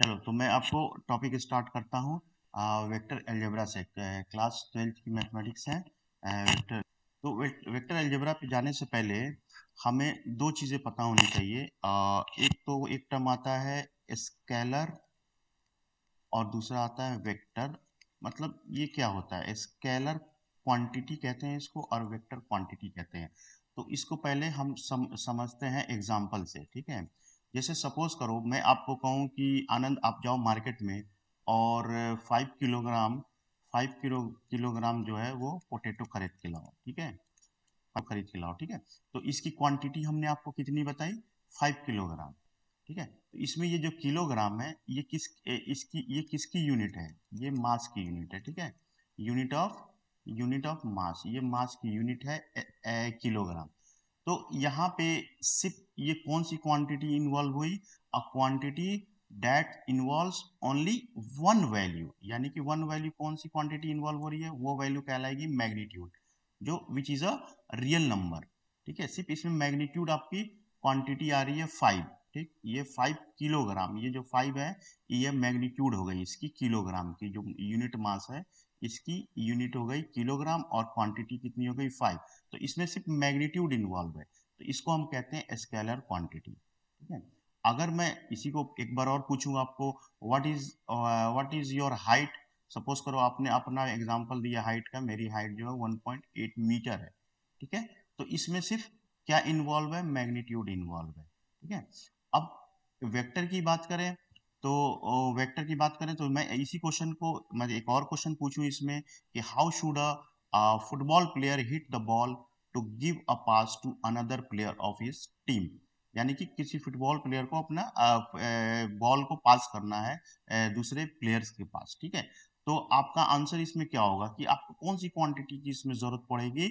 चलो तो मैं आपको टॉपिक स्टार्ट करता हूँ। वेक्टर अलजेब्रा से क्लास 12 की मैथमेटिक्स है। वेक्टर तो वेक्टर अलजेब्रा पे जाने से पहले हमें दो चीज़ें पता होनी चाहिए। एक टर्म आता है स्केलर और दूसरा आता है वेक्टर। मतलब ये क्या होता है, स्केलर क्वांटिटी कहते हैं इसको और वेक्टर क्वांटिटी कहते हैं। तो इसको पहले हम समझते हैं एग्जाम्पल से, ठीक है। जैसे सपोज करो मैं आपको कहूँ कि आनंद आप जाओ मार्केट में और 5 किलोग्राम 5 किलोग्राम जो है वो पोटैटो खरीद के लाओ, ठीक है। आप खरीद के लाओ, ठीक है। तो इसकी क्वांटिटी हमने आपको कितनी बताई, 5 किलोग्राम, ठीक है। तो इसमें ये जो किलोग्राम है ये किसकी यूनिट है, ये मास की यूनिट है, ठीक है। यूनिट ऑफ मास, ये मास की यूनिट है किलोग्राम। तो यहाँ पे सिर्फ ये कौन सी क्वांटिटी इन्वॉल्व हुई, अ quantity that involves only one value, यानी कि वन वैल्यू कौन सी क्वांटिटी इन्वॉल्व हो रही है, वो वैल्यू कहलाएगी मैग्नीट्यूड, जो which is a real number, ठीक है। सिर्फ इसमें मैग्नीट्यूड आपकी क्वांटिटी आ रही है 5, ठीक। ये 5 किलोग्राम, ये जो 5 है ये मैग्नीट्यूड हो गई इसकी, किलोग्राम की जो यूनिट मास है इसकी यूनिट हो गई किलोग्राम और क्वांटिटी कितनी हो गई 5। तो इसमें सिर्फ मैग्नीट्यूड इन्वॉल्व है, तो इसको हम कहते हैं स्केलर क्वांटिटी, ठीक है। अगर मैं इसी को एक बार और पूछूंगा आपको, what is your height. Suppose करो आपने अपना एग्जांपल दिया हाइट का, मेरी हाइट जो है 1.8 मीटर है, ठीक है। तो इसमें सिर्फ क्या इन्वॉल्व है, मैग्नीट्यूड इन्वॉल्व है, ठीक है। अब वेक्टर की बात करें तो मैं इसी क्वेश्चन को, मैं एक और क्वेश्चन पूछूं इसमें कि how should a football player hit the ball to give a pass to another player of his team. यानी कि किसी फुटबॉल प्लेयर को अपना बॉल को पास करना है दूसरे प्लेयर्स के पास, ठीक है। तो आपका आंसर इसमें क्या होगा कि आपको कौन सी क्वांटिटी की इसमें जरूरत पड़ेगी,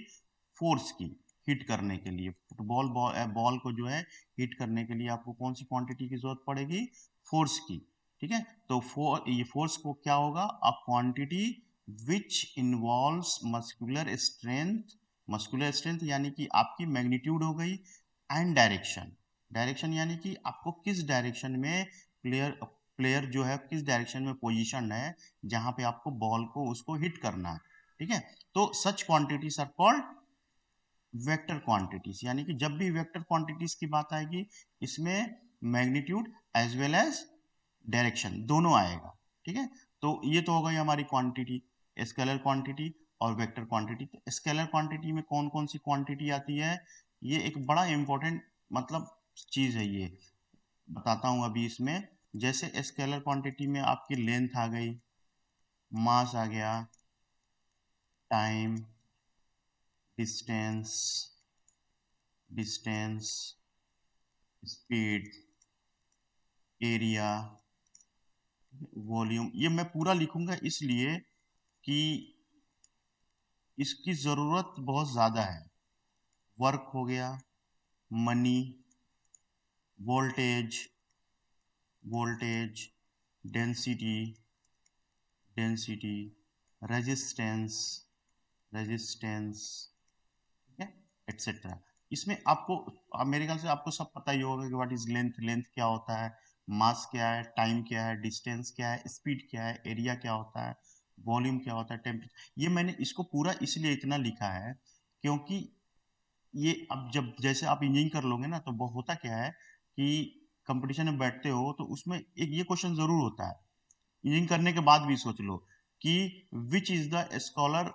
फोर्स की, हिट करने के लिए फुटबॉल बॉल को जो है हिट करने के लिए आपको कौन सी क्वांटिटी की जरूरत पड़ेगी, फोर्स की, ठीक है। तो ये फोर्स को क्या होगा, a quantity which involves muscular strength यानी कि आपकी मैग्नीट्यूड हो गई, एंड डायरेक्शन। डायरेक्शन यानी कि आपको किस डायरेक्शन में प्लेयर प्लेयर जो है किस डायरेक्शन में पोजीशन है जहां पे आपको बॉल को उसको हिट करना है, ठीक है। तो such quantities are called vector quantities, यानी कि जब भी वेक्टर क्वांटिटीज की बात आएगी इसमें magnitude as well as direction दोनों आएगा, ठीक है। तो ये तो हो गई हमारी क्वांटिटी, स्केलर क्वांटिटी और वेक्टर क्वांटिटी। तो स्केलर क्वांटिटी में कौन कौन सी क्वांटिटी आती है, ये एक बड़ा इंपॉर्टेंट मतलब चीज है, ये बताता हूं अभी इसमें। जैसे स्केलर क्वांटिटी में आपकी लेंथ आ गई, मास आ गया, time, distance distance speed, area, volume, ये मैं पूरा लिखूंगा इसलिए कि इसकी जरूरत बहुत ज्यादा है। वर्क हो गया, money, voltage voltage, density density, resistance resistance, ठीक है, एटसेट्रा। इसमें आपको, अब मेरे ख्याल से आपको सब पता ही होगा कि व्हाट इज लेंथ, लेंथ क्या होता है, मास क्या है, टाइम क्या है, डिस्टेंस क्या है, स्पीड क्या है, एरिया क्या होता है, वॉल्यूम क्या होता है, टेम्परेचर। ये मैंने इसको पूरा इसलिए इतना लिखा है क्योंकि ये अब जब जैसे आप इंजीनियरिंग कर लोगे ना तो वो होता क्या है कि कंपटीशन में बैठते हो तो उसमें एक ये क्वेश्चन जरूर होता है, इंजीनियरिंग करने के बाद भी सोच लो कि which is the scholar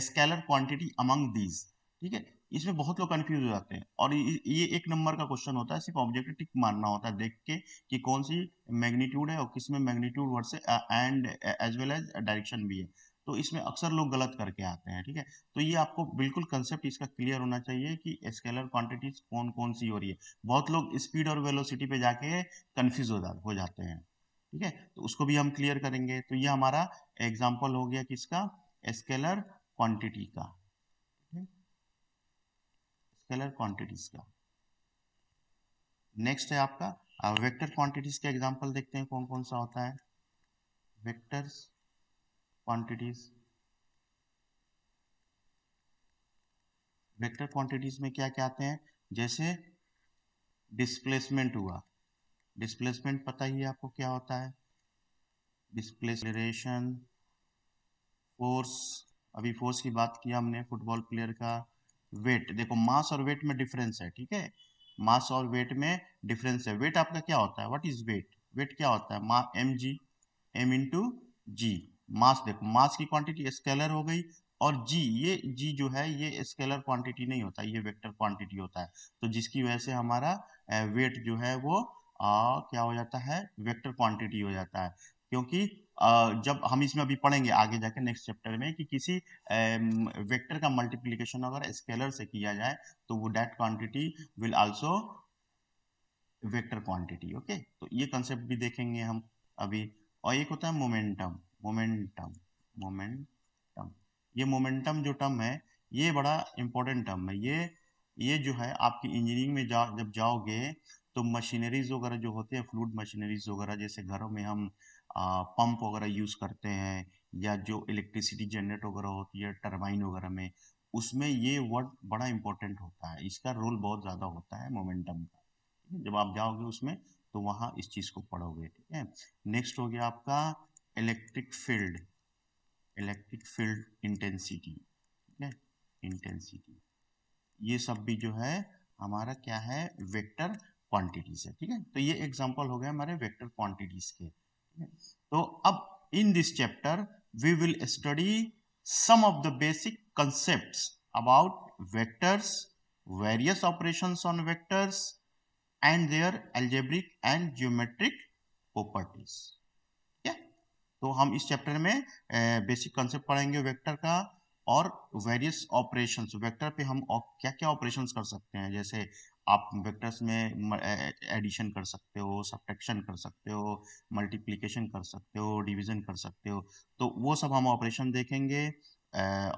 scalar quantity among these, ठीक है। इसमें बहुत लोग कंफ्यूज हो जाते हैं और ये एक नंबर का क्वेश्चन होता है, सिर्फ ऑब्जेक्टिव टिक मारना होता है देख के कि कौन सी मैग्नीट्यूड है और किसमें मैग्नीट्यूड वर्ड से and as well as direction भी है। तो इसमें अक्सर लोग गलत करके आते हैं, ठीक है। तो ये आपको बिल्कुल कंसेप्ट इसका क्लियर होना चाहिए कि स्केलर क्वांटिटीज कौन कौन सी हो रही है। बहुत लोग स्पीड और वेलोसिटी पे जाके कंफ्यूज हो जाते हैं, ठीक है। तो उसको भी हम क्लियर करेंगे। तो ये हमारा एग्जाम्पल हो गया किसका, स्केलर क्वांटिटी का, स्केलर क्वांटिटीज का। नेक्स्ट है आपका वेक्टर क्वांटिटीज के एग्जाम्पल देखते हैं कौन कौन सा होता है। वेक्टर्स क्वांटिटीज, वेक्टर क्वांटिटीज में क्या क्या आते हैं, जैसे डिस्प्लेसमेंट हुआ, डिस्प्लेसमेंट पता ही है आपको क्या होता है, डिस्प्लेसरेशन, फोर्स, अभी फोर्स की बात किया हमने फुटबॉल प्लेयर का। वेट, देखो मास और वेट में डिफरेंस है, ठीक है, मास और वेट में डिफरेंस है। वेट आपका क्या होता है, व्हाट इज वेट, वेट क्या होता है, मा एम जी, एम इंटू जी। मास, देखो मास की क्वांटिटी स्केलर हो गई, और जी, ये जी जो है ये स्केलर क्वांटिटी नहीं होता, ये वेक्टर क्वांटिटी होता है। तो जिसकी वजह से हमारा वेट जो है वो क्या हो जाता है, वेक्टर क्वांटिटी हो जाता है। क्योंकि जब हम इसमें अभी पढ़ेंगे आगे जाके नेक्स्ट चैप्टर में कि किसी वेक्टर का मल्टीप्लिकेशन अगर स्केलर से किया जाए तो वो that quantity will also vector quantity. Okay, तो ये कंसेप्ट भी देखेंगे हम अभी। और एक होता है मोमेंटम, मोमेंटम, मोमेंटम, ये मोमेंटम जो टर्म है ये बड़ा इंपॉर्टेंट टर्म है। ये जो है आपकी इंजीनियरिंग में जब जाओगे तो मशीनरीज वगैरह जो होते हैं, फ्लूइड मशीनरीज वगैरह, जैसे घरों में हम पंप वगैरह यूज करते हैं, या जो इलेक्ट्रिसिटी जनरेट वगैरह होती है टरबाइन वगैरह में, उसमें ये वर्ड बड़ा इंपॉर्टेंट होता है, इसका रोल बहुत ज्यादा होता है मोमेंटम का। जब आप जाओगे उसमें तो वहां इस चीज को पढ़ोगे, ठीक है। नेक्स्ट हो गया आपका electric field, electric field intensity, ठीक है, इंटेंसिटी, ये सब भी जो है हमारा क्या है, वेक्टर क्वांटिटीज है, ठीक है। तो ये एग्जांपल हो गए हमारे वेक्टर क्वांटिटीज के, ठीक है। तो अब in this chapter we will study some of the basic concepts about vectors, various operations on vectors and their algebraic and geometric properties। ठीक है, तो हम इस चैप्टर में बेसिक कंसेप्ट पढ़ेंगे वेक्टर का, और वेरियस ऑपरेशंस, वेक्टर पे हम क्या क्या ऑपरेशंस कर सकते हैं। जैसे आप वेक्टर्स में एडिशन कर सकते हो, सब्ट्रैक्शन कर सकते हो, मल्टीप्लिकेशन कर सकते हो, डिवीजन कर सकते हो, तो वो सब हम ऑपरेशन देखेंगे।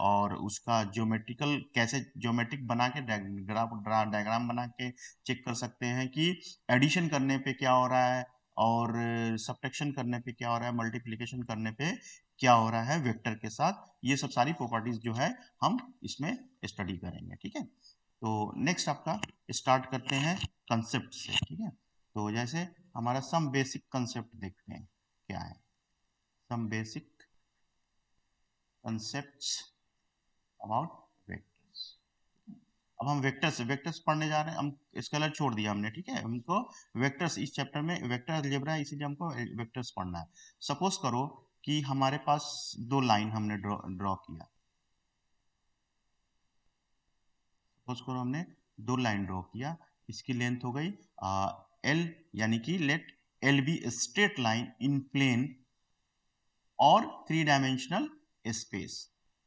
और उसका ज्योमेट्रिकल, कैसे ज्योमेट्रिक बना के डायग्राम बना के चेक कर सकते हैं कि एडिशन करने पे क्या हो रहा है, और सब्ट्रैक्शन करने पे क्या हो रहा है, मल्टीप्लिकेशन करने पे क्या हो रहा है वेक्टर के साथ। ये सब सारी प्रॉपर्टीज जो है हम इसमें स्टडी करेंगे, ठीक है। तो नेक्स्ट आपका स्टार्ट करते हैं कंसेप्ट से, ठीक है। तो जैसे हमारा सम बेसिक कंसेप्ट देखते हैं क्या है, some basic concepts about vectors. अब हम वेक्टर्स पढ़ने जा रहे हैं, हम स्केलर छोड़ दिया हमने, ठीक है। हमको वेक्टर्स इस चैप्टर में वेक्टर अलजेब्रा है, इसीलिए हमको वेक्टर्स पढ़ना है। सपोज करो कि हमारे पास दो लाइन हमने ड्रॉ किया, सपोज करो हमने दो लाइन ड्रॉ किया, इसकी लेंथ हो गई एल, यानी कि let L be straight line in plane और थ्री डायमेंशनल स्पेस।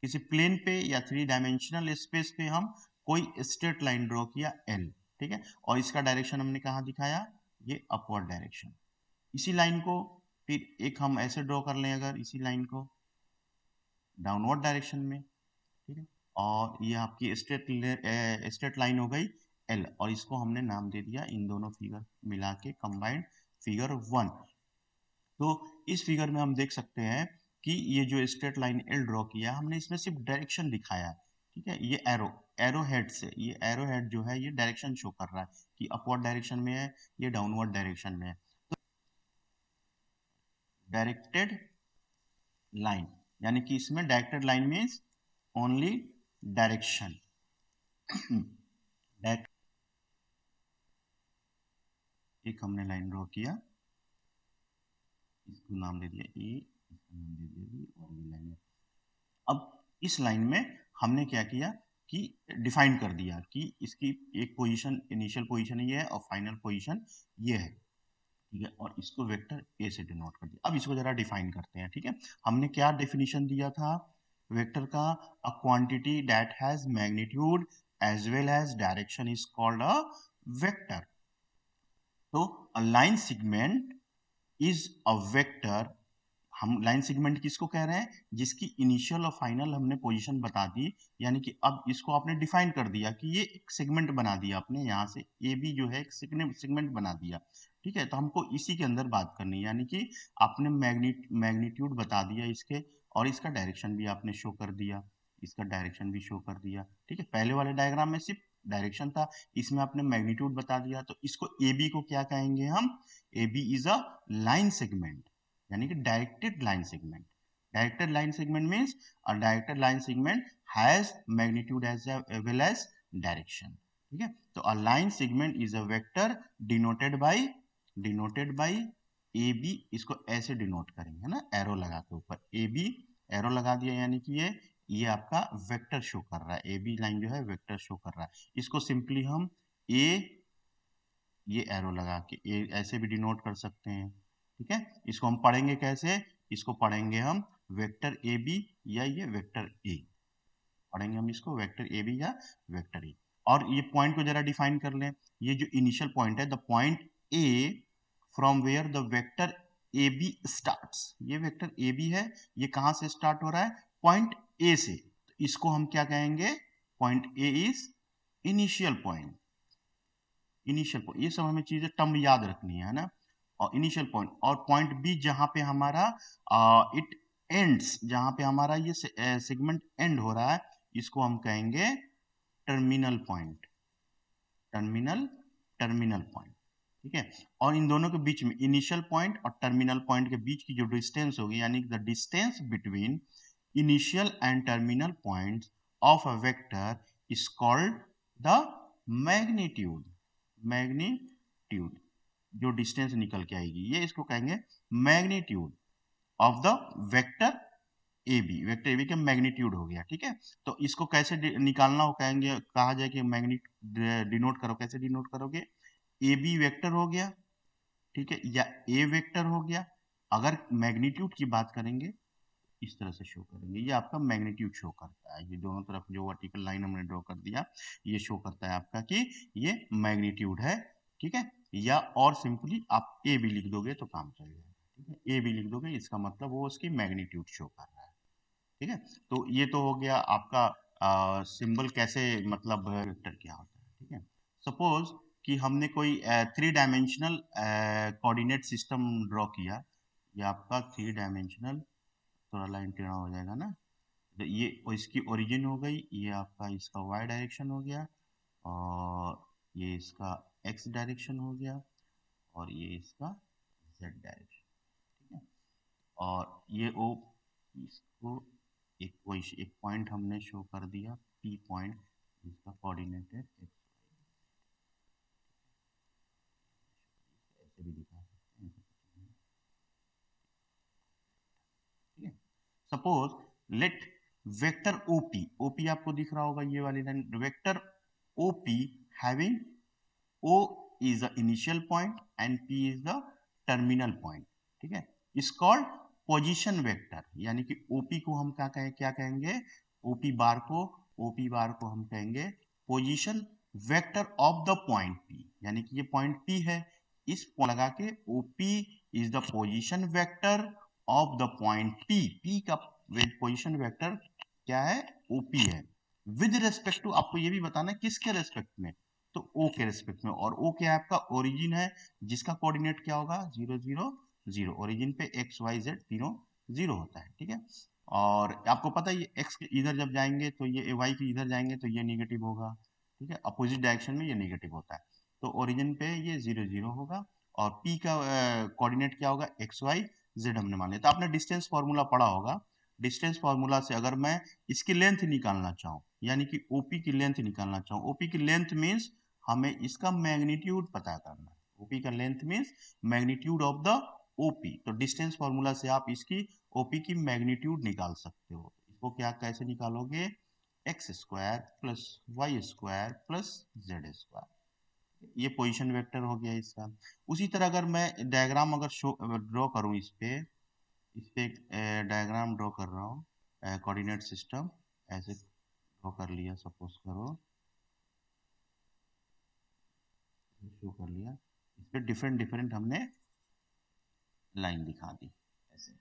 किसी प्लेन पे या थ्री डायमेंशनल स्पेस पे हम कोई स्ट्रेट लाइन ड्रॉ किया एल, ठीक है, और इसका डायरेक्शन हमने कहाँ दिखाया, ये अपवर्ड डायरेक्शन। इसी लाइन को फिर एक हम ऐसे ड्रॉ कर लें, अगर इसी लाइन को डाउनवर्ड डायरेक्शन में, ठीक है, और ये आपकी स्ट्रेट लाइन हो गई एल, और इसको हमने नाम दे दिया, इन दोनों फिगर मिला के कंबाइंड फिगर 1। तो इस फिगर में हम देख सकते हैं कि ये जो स्ट्रेट लाइन एल ड्रॉ किया हमने, इसमें सिर्फ डायरेक्शन दिखाया है, ठीक है। ये एरो हेड से, ये एरो हेड जो है ये डायरेक्शन शो कर रहा है कि अपवर्ड डायरेक्शन में है, ये डाउनवर्ड डायरेक्शन में है। तो डायरेक्टेड लाइन, यानी कि इसमें directed line means only direction. एक हमने लाइन ड्रॉ किया, इसको नाम दे दिया ए, इसको नाम दे दिया बी, और ये लाइन है। अब इस लाइन में हमने क्या किया कि डिफाइन कर दिया कि इसकी एक पोजीशन, इनिशियल पोजीशन ये है और फाइनल पोजीशन ये है, ठीक है, और इसको वेक्टर ए से डिनोट कर दिया। अब इसको जरा डिफाइन करते हैं, ठीक है। हमने क्या डेफिनेशन दिया था वेक्टर का, a quantity that has magnitude as well as direction is called a vector. तो a line segment is a vector. हम लाइन सेगमेंट किसको कह रहे हैं, जिसकी इनिशियल और फाइनल हमने पोजीशन बता दी, यानी कि अब इसको आपने डिफाइन कर दिया कि ये एक सेगमेंट बना दिया आपने, यहाँ से ए बी जो है एक सेगमेंट बना दिया, ठीक है। तो हमको इसी के अंदर बात करनी है, यानी कि आपने मैग्नीट्यूड बता दिया इसके, और इसका डायरेक्शन भी आपने शो कर दिया, इसका डायरेक्शन भी शो कर दिया, ठीक है। पहले वाले डायग्राम में सिर्फ डायरेक्शन था, इसमें आपने मैग्नीट्यूड बता दिया। तो इसको ए बी को क्या कहेंगे हम, A B is a line segment, यानी कि directed line segment. Directed line segment means a directed line segment has magnitude as well as direction. ठीक है, तो a line segment is a vector denoted by A B. इसको ऐसे denote करेंगे, है ना, एरो लगा के ऊपर ए बी एरो लगा दिया, यानी कि ये आपका वेक्टर शो कर रहा है, ए बी लाइन जो है वेक्टर शो कर रहा है। इसको सिंपली हम ए, ये एरो लगा के ए ऐसे भी डिनोट कर सकते हैं। ठीक है, इसको हम पढ़ेंगे कैसे, इसको पढ़ेंगे हम वेक्टर ए बी या ये वेक्टर ए, पढ़ेंगे हम इसको वेक्टर ए बी या वेक्टर ए। और ये पॉइंट को जरा डिफाइन कर लें, ये जो इनिशियल पॉइंट है, the point A from where the vector A B starts, ये वेक्टर ए बी है, ये कहां से स्टार्ट हो रहा है, पॉइंट ए से, तो इसको हम क्या कहेंगे, point A is initial point. Initial point, ये सब हमें चीजें टर्म याद रखनी है ना। और इनिशियल पॉइंट, और पॉइंट बी जहां पे हमारा इट एंड्स, जहां पे हमारा ये सेगमेंट एंड हो रहा है, इसको हम कहेंगे टर्मिनल पॉइंट। Terminal point. ठीक है, और इन दोनों के बीच में इनिशियल पॉइंट और टर्मिनल पॉइंट के बीच की जो डिस्टेंस होगी, यानी the distance between initial and terminal points of a vector is called the magnitude. Magnitude, जो डिस्टेंस निकल के आएगी, ये इसको कहेंगे magnitude of the vector A B. Vector A B का मैग्नीट्यूड हो गया। ठीक है, तो इसको कैसे निकालना हो, कहेंगे, कहा जाए कि डिनोट करो, कैसे डिनोट करोगे, ए बी वेक्टर हो गया, ठीक है, या ए वेक्टर हो गया। अगर मैग्नीट्यूड की बात करेंगे, इस तरह से शो करेंगे, ये आपका मैग्नीट्यूड शो करता है, ये दोनों तरफ जो वर्टिकल लाइन हमने ड्रॉ कर दिया, ये शो करता है आपका कि ये मैग्नीट्यूड है। ठीक है, या और सिंपली आप ए बी लिख दोगे तो काम चल जाएगा। ठीक है, ए बी लिख दोगे, इसका मतलब वो उसकी मैग्नीट्यूड शो कर रहा है। ठीक है, तो ये तो हो गया आपका सिंबल कैसे, मतलब वेक्टर क्या होता है। ठीक है, सपोज कि हमने कोई 3 डायमेंशनल कोऑर्डिनेट सिस्टम ड्रॉ किया, ये आपका 3 डायमेंशनल, थोड़ा लाइन टेढ़ा हो जाएगा ना, तो ये इसकी ओरिजिन हो गई, ये आपका इसका वाई डायरेक्शन हो गया, और ये इसका एक्स डायरेक्शन हो गया, और ये इसका जेड डायरेक्शन। ठीक है, और ये ओ, इसको एक पॉइंट हमने शो कर दिया, पी पॉइंट, जिसका कोऑर्डिनेट है एक्स, ऐसे भी दिखा सकते हैं। ठीक है, suppose let vector OP, OP आपको दिख रहा होगा, ये वाली लाइन, vector OP having O is the initial point and P is the terminal point. ठीक है, इज कॉल्ड पोजीशन वेक्टर, यानी कि ओपी को हम क्या कहेंगे, ओपी बार को, ओपी बार को हम कहेंगे position vector of the point P, यानी कि ये पॉइंट पी है, इस पॉइंट लगा के OP is the position vector of the point P, P का पोजीशन वेक्टर क्या है, ओपी है, विद रेस्पेक्ट टू, आपको ये भी बताना है किसके रेस्पेक्ट में, तो ओ के रेस्पेक्ट में, और ओ क्या है आपका ओरिजिन है, जिसका कोऑर्डिनेट क्या होगा, 0 0 0, ओरिजिन पे एक्स वाई जेड तीनों 0 होता है। ठीक है, और आपको पता है ये एक्स के इधर जब जाएंगे तो ये वाई के इधर जाएंगे तो ये निगेटिव होगा। ठीक है, अपोजिट डायरेक्शन में ये निगेटिव होता है, तो ओरिजिन पे ये 0 0 होगा, और पी का कोऑर्डिनेट क्या होगा, एक्स वाई जेड हमने मान लिया। तो आपने डिस्टेंस फॉर्मूला पढ़ा होगा, डिस्टेंस फॉर्मूला से अगर मैं इसकी लेंथ निकालना चाहूँ, यानी कि ओपी की लेंथ निकालना चाहूँ, ओपी की लेंथ मीन्स हमें इसका मैग्नीट्यूड पता करना है, ओपी का length means magnitude of the OP, तो डिस्टेंस फॉर्मूला से आप इसकी ओपी की मैग्नीट्यूड निकाल सकते हो। इसको क्या कैसे निकालोगे, X square plus Y square plus Z square, ये पोजीशन वेक्टर हो गया इसका। उसी तरह अगर मैं डायग्राम अगर शो ड्रॉ करूं, इस पे एक डायग्राम ड्रॉ कर रहा हूँ, कोऑर्डिनेट सिस्टम ऐसे ड्रॉ कर लिया, सपोज करो शो कर लिया, इस पे डिफरेंट डिफरेंट हमने लाइन दिखा दी, ऐसे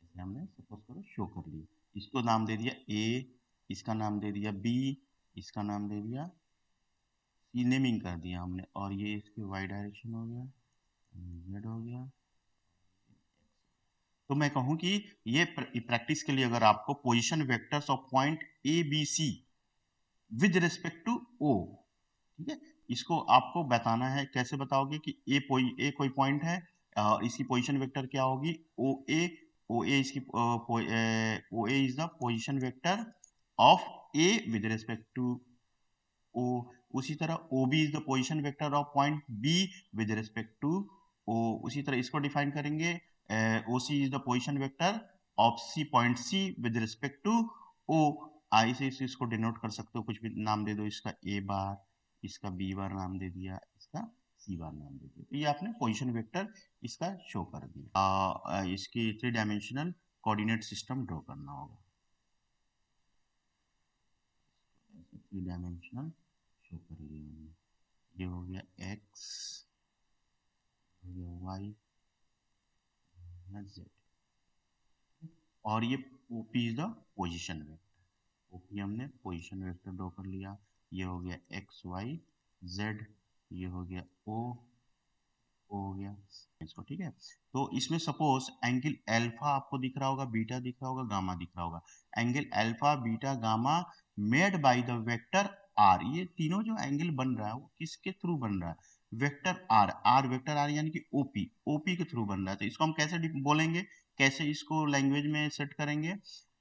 ऐसे हमने सपोज करो शो कर लिया, इसको नाम दे दिया ए, इसका नाम दे दिया बी, इसका नाम दे दिया सी, नेमिंग कर दिया हमने, और ये इसके वाई डायरेक्शन हो गया, जेड हो गया। तो मैं कहूं कि ये प्रैक्टिस के लिए अगर आपको position vectors of point A B C with respect to O, ठीक है, इसको आपको बताना है, कैसे बताओगे कि ए कोई पॉइंट है, इसकी पोजीशन वेक्टर क्या होगी, ओ ए इसकी O A is the position vector of A with respect to O. उसी तरह O B is the position vector of point B with respect to O. उसी तरह इसको डिफाइन करेंगे, O C is the position vector of C point C with respect to O. I say इसको denote कर सकते हो, कुछ भी नाम दे दो, इसका ए बार, इसका बी बार नाम दे दिया, इसका सी बार नाम दे दिया। तो ये आपने पोजिशन वेक्टर इसका शो कर दिया। इसकी 3 डायमेंशनल कोऑर्डिनेट सिस्टम ड्रॉ करना होगा, 3 डायमेंशनल शो कर लिया हमने। ये हो गया x, हो गया y, z, और ये OP is the position vector. OP हमने पोजीशन वेक्टर ड्रॉ कर लिया। ये हो गया x y z, ये हो गया O हो गया इसको, ठीक है। तो इसमें सपोज एंगल अल्फा आपको दिख रहा होगा, बीटा दिख रहा होगा, गामा दिख रहा होगा। Angle alpha beta gamma made by the vector R, ये तीनों जो एंगल बन रहा है वो किसके थ्रू बन रहा है, vector R. R vector R यानी कि ओपी, ओपी के थ्रू बन रहा है। तो इसको हम कैसे बोलेंगे, कैसे इसको लैंग्वेज में सेट करेंगे,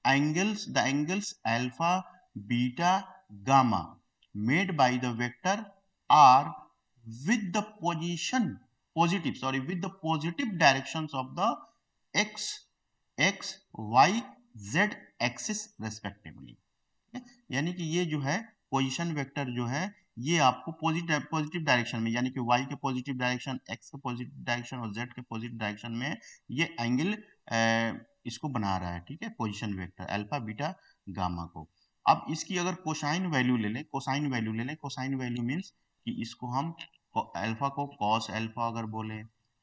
angles the angles alpha beta gamma made by the vector R with the positive directions of the x y z axis respectively। यानी कि ये जो है पोजीशन वेक्टर जो है, ये आपको पॉजिटिव डायरेक्शन में, यानी कि y के पॉजिटिव डायरेक्शन, x के पॉजिटिव डायरेक्शन और z के पॉजिटिव डायरेक्शन में ये एंगल इसको बना रहा है, ठीक है, position vector alpha beta gamma को। अब इसकी अगर कोसाइन वैल्यू ले लें, कोसाइन वैल्यू ले लें, कोसाइन वैल्यू मीन्स कि इसको हम अल्फा को कॉस अल्फा अगर बोले,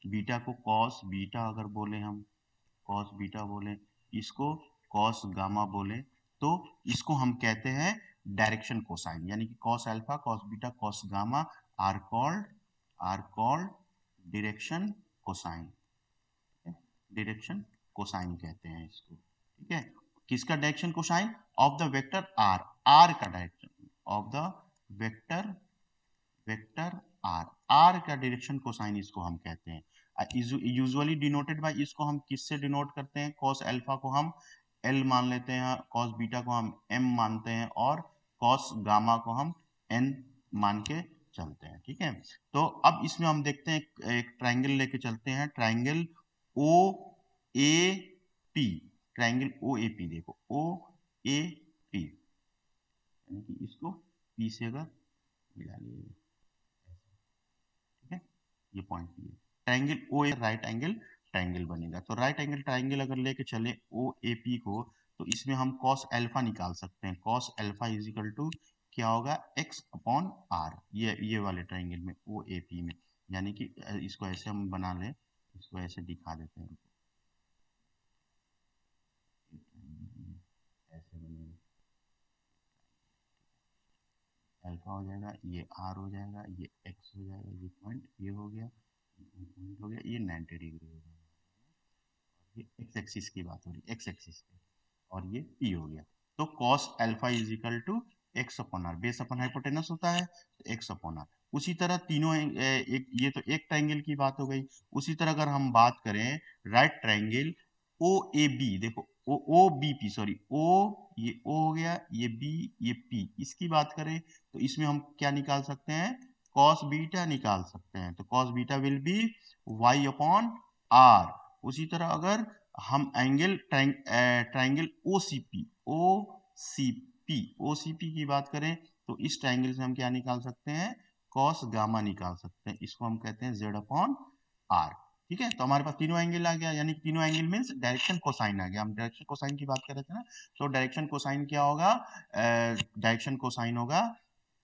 बीटा को कॉस बीटा अगर बोले, हम कॉस बीटा बोले, इसको कॉस गामा बोले, तो इसको हम कहते हैं डायरेक्शन कोसाइन। यानी कि cos alpha cos beta cos gamma are called direction cosine, direction cosine कहते हैं इसको, ठीक है। किसका direction cosine, of the vector R, R का direction of the vector R, R का डायरेक्शन कोसाइन इसको हम कहते हैं। यूजुअली डिनोटेड बाय, इसको हम किससे डिनोट करते हैं, कॉस अल्फा को हम एल मान लेते हैं, कॉस बीटा को हम एम मानते हैं, और कॉस गामा को हम एन मान के चलते हैं, ठीक है। तो अब इसमें हम देखते हैं, एक ट्राइंगल लेके चलते हैं, triangle O A P, triangle O A P, देखो ओ ए पी, यानी कि इसको पी से अगर मिला लिए, ठीक है, ये पॉइंट पी है। ट्राइंगल ओ ए राइट एंगल ट्राइंगल बनेगा। तो राइट एंगल ट्राइंगल अगर लेके चले ओ ए पी को, तो इसमें हम कॉस अल्फा निकाल सकते हैं। Cos alpha is equal to क्या होगा, एक्स अपॉन आर, ये वाले ट्राइंगल में ओ ए पी में। यानी कि इसको ऐसे हम बना लें, इसको ऐसे दिखा देते हैं, ऐसे बनेगा, अल्फा हो जाएगा, ये आर हो जाएगा, ये एक्स हो जाएगा, ये पॉइंट ये हो गया, पॉइंट हो गया, ये 90 डिग्री हो जाएगा। ये एक्स एक्सिस की बात हो रही है, एक्स एक्सिस पे, और ये पी हो गया। तो cos alpha is equal to X upon R, base upon hypotenuse होता है, तो एक्स अपॉन आर। उसी तरह तीनों एक, ये तो एक ट्राइंगल की बात हो गई। उसी तरह अगर हम बात करें right triangle O A B, देखो O O B P, sorry O, ये ओ हो गया, ये बी, ये पी, इसकी बात करें तो इसमें हम क्या निकाल सकते हैं, कॉस बीटा निकाल सकते हैं। तो cos beta will be Y upon R. उसी तरह अगर हम angle triangle O C P, O C P की बात करें, तो इस ट्राइंगल से हम क्या निकाल सकते हैं, कॉस गामा निकाल सकते हैं। इसको हम कहते हैं जेड अपॉन आर, ठीक है। तो हमारे पास तीनों एंगल आ गया, यानी कि तीनों एंगल मींस डायरेक्शन कोसाइन आ गया। हम डायरेक्शन कोसाइन की बात कर रहे थे ना, तो डायरेक्शन कोसाइन क्या होगा, डायरेक्शन कोसाइन होगा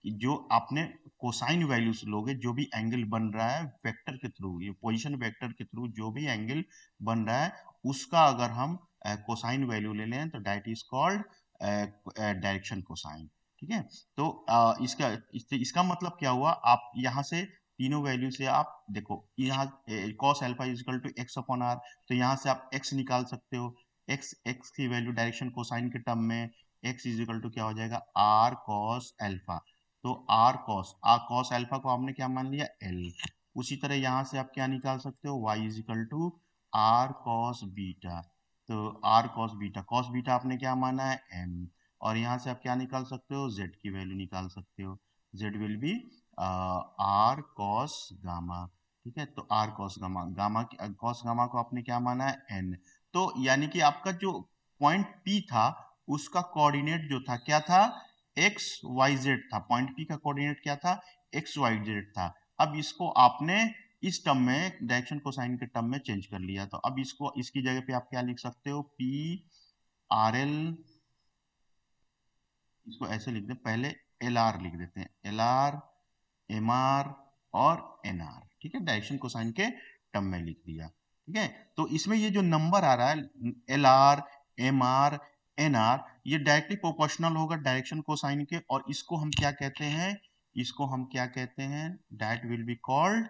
कि जो आपने कोसाइन वैल्यूज लोगे, जो भी एंगल बन रहा है वेक्टर के थ्रू, ये पोजीशन वेक्टर के थ्रू जो भी एंगल बन रहा है, उसका अगर हम कोसाइन वैल्यू ले लें, तो that is called direction cosine, ठीक है। तो इसका मतलब क्या हुआ, आप यहाँ से तीनों वैल्यू से आप देखो, यहाँ cos alpha is equal to X upon R, तो यहाँ से आप x निकाल सकते हो। x की वैल्यू डायरेक्शन कोसाइन के टर्म में x इज इक्वल टू क्या हो जाएगा, r cos अल्फा। तो r cos अल्फा को हमने क्या मान लिया, l, उसी तरह यहाँ से आप क्या निकाल सकते हो, y is equal to R cos beta. तो आर कॉस बीटा आपने क्या माना है, m, और यहाँ से आप क्या निकाल सकते हो, z की वैल्यू निकाल सकते हो, z will be R cos gamma. ठीक है, तो R cos gamma, cos gamma को आपने क्या माना है, n। तो यानी कि आपका जो पॉइंट P था उसका कोऑर्डिनेट जो था क्या था, एक्स वाई जेड था। पॉइंट P का कोऑर्डिनेट क्या था, एक्स वाई जेड था। अब इसको आपने इस टर्म में डायरेक्शन कोसाइन के टर्म में चेंज कर लिया, तो अब इसको इसकी जगह पे आप क्या लिख सकते हो, पी आर एल, इसको ऐसे लिख दे, पहले एल आर लिख देते हैं, एल आर एम आर और एन आर। ठीक है, डायरेक्शन कोसाइन के टर्म में लिख दिया। ठीक है, तो इसमें ये जो नंबर आ रहा है L R M R N R, ये डायरेक्टली प्रोपोर्शनल होगा डायरेक्शन कोसाइन के, और इसको हम क्या कहते हैं, इसको हम क्या कहते हैं, that will be called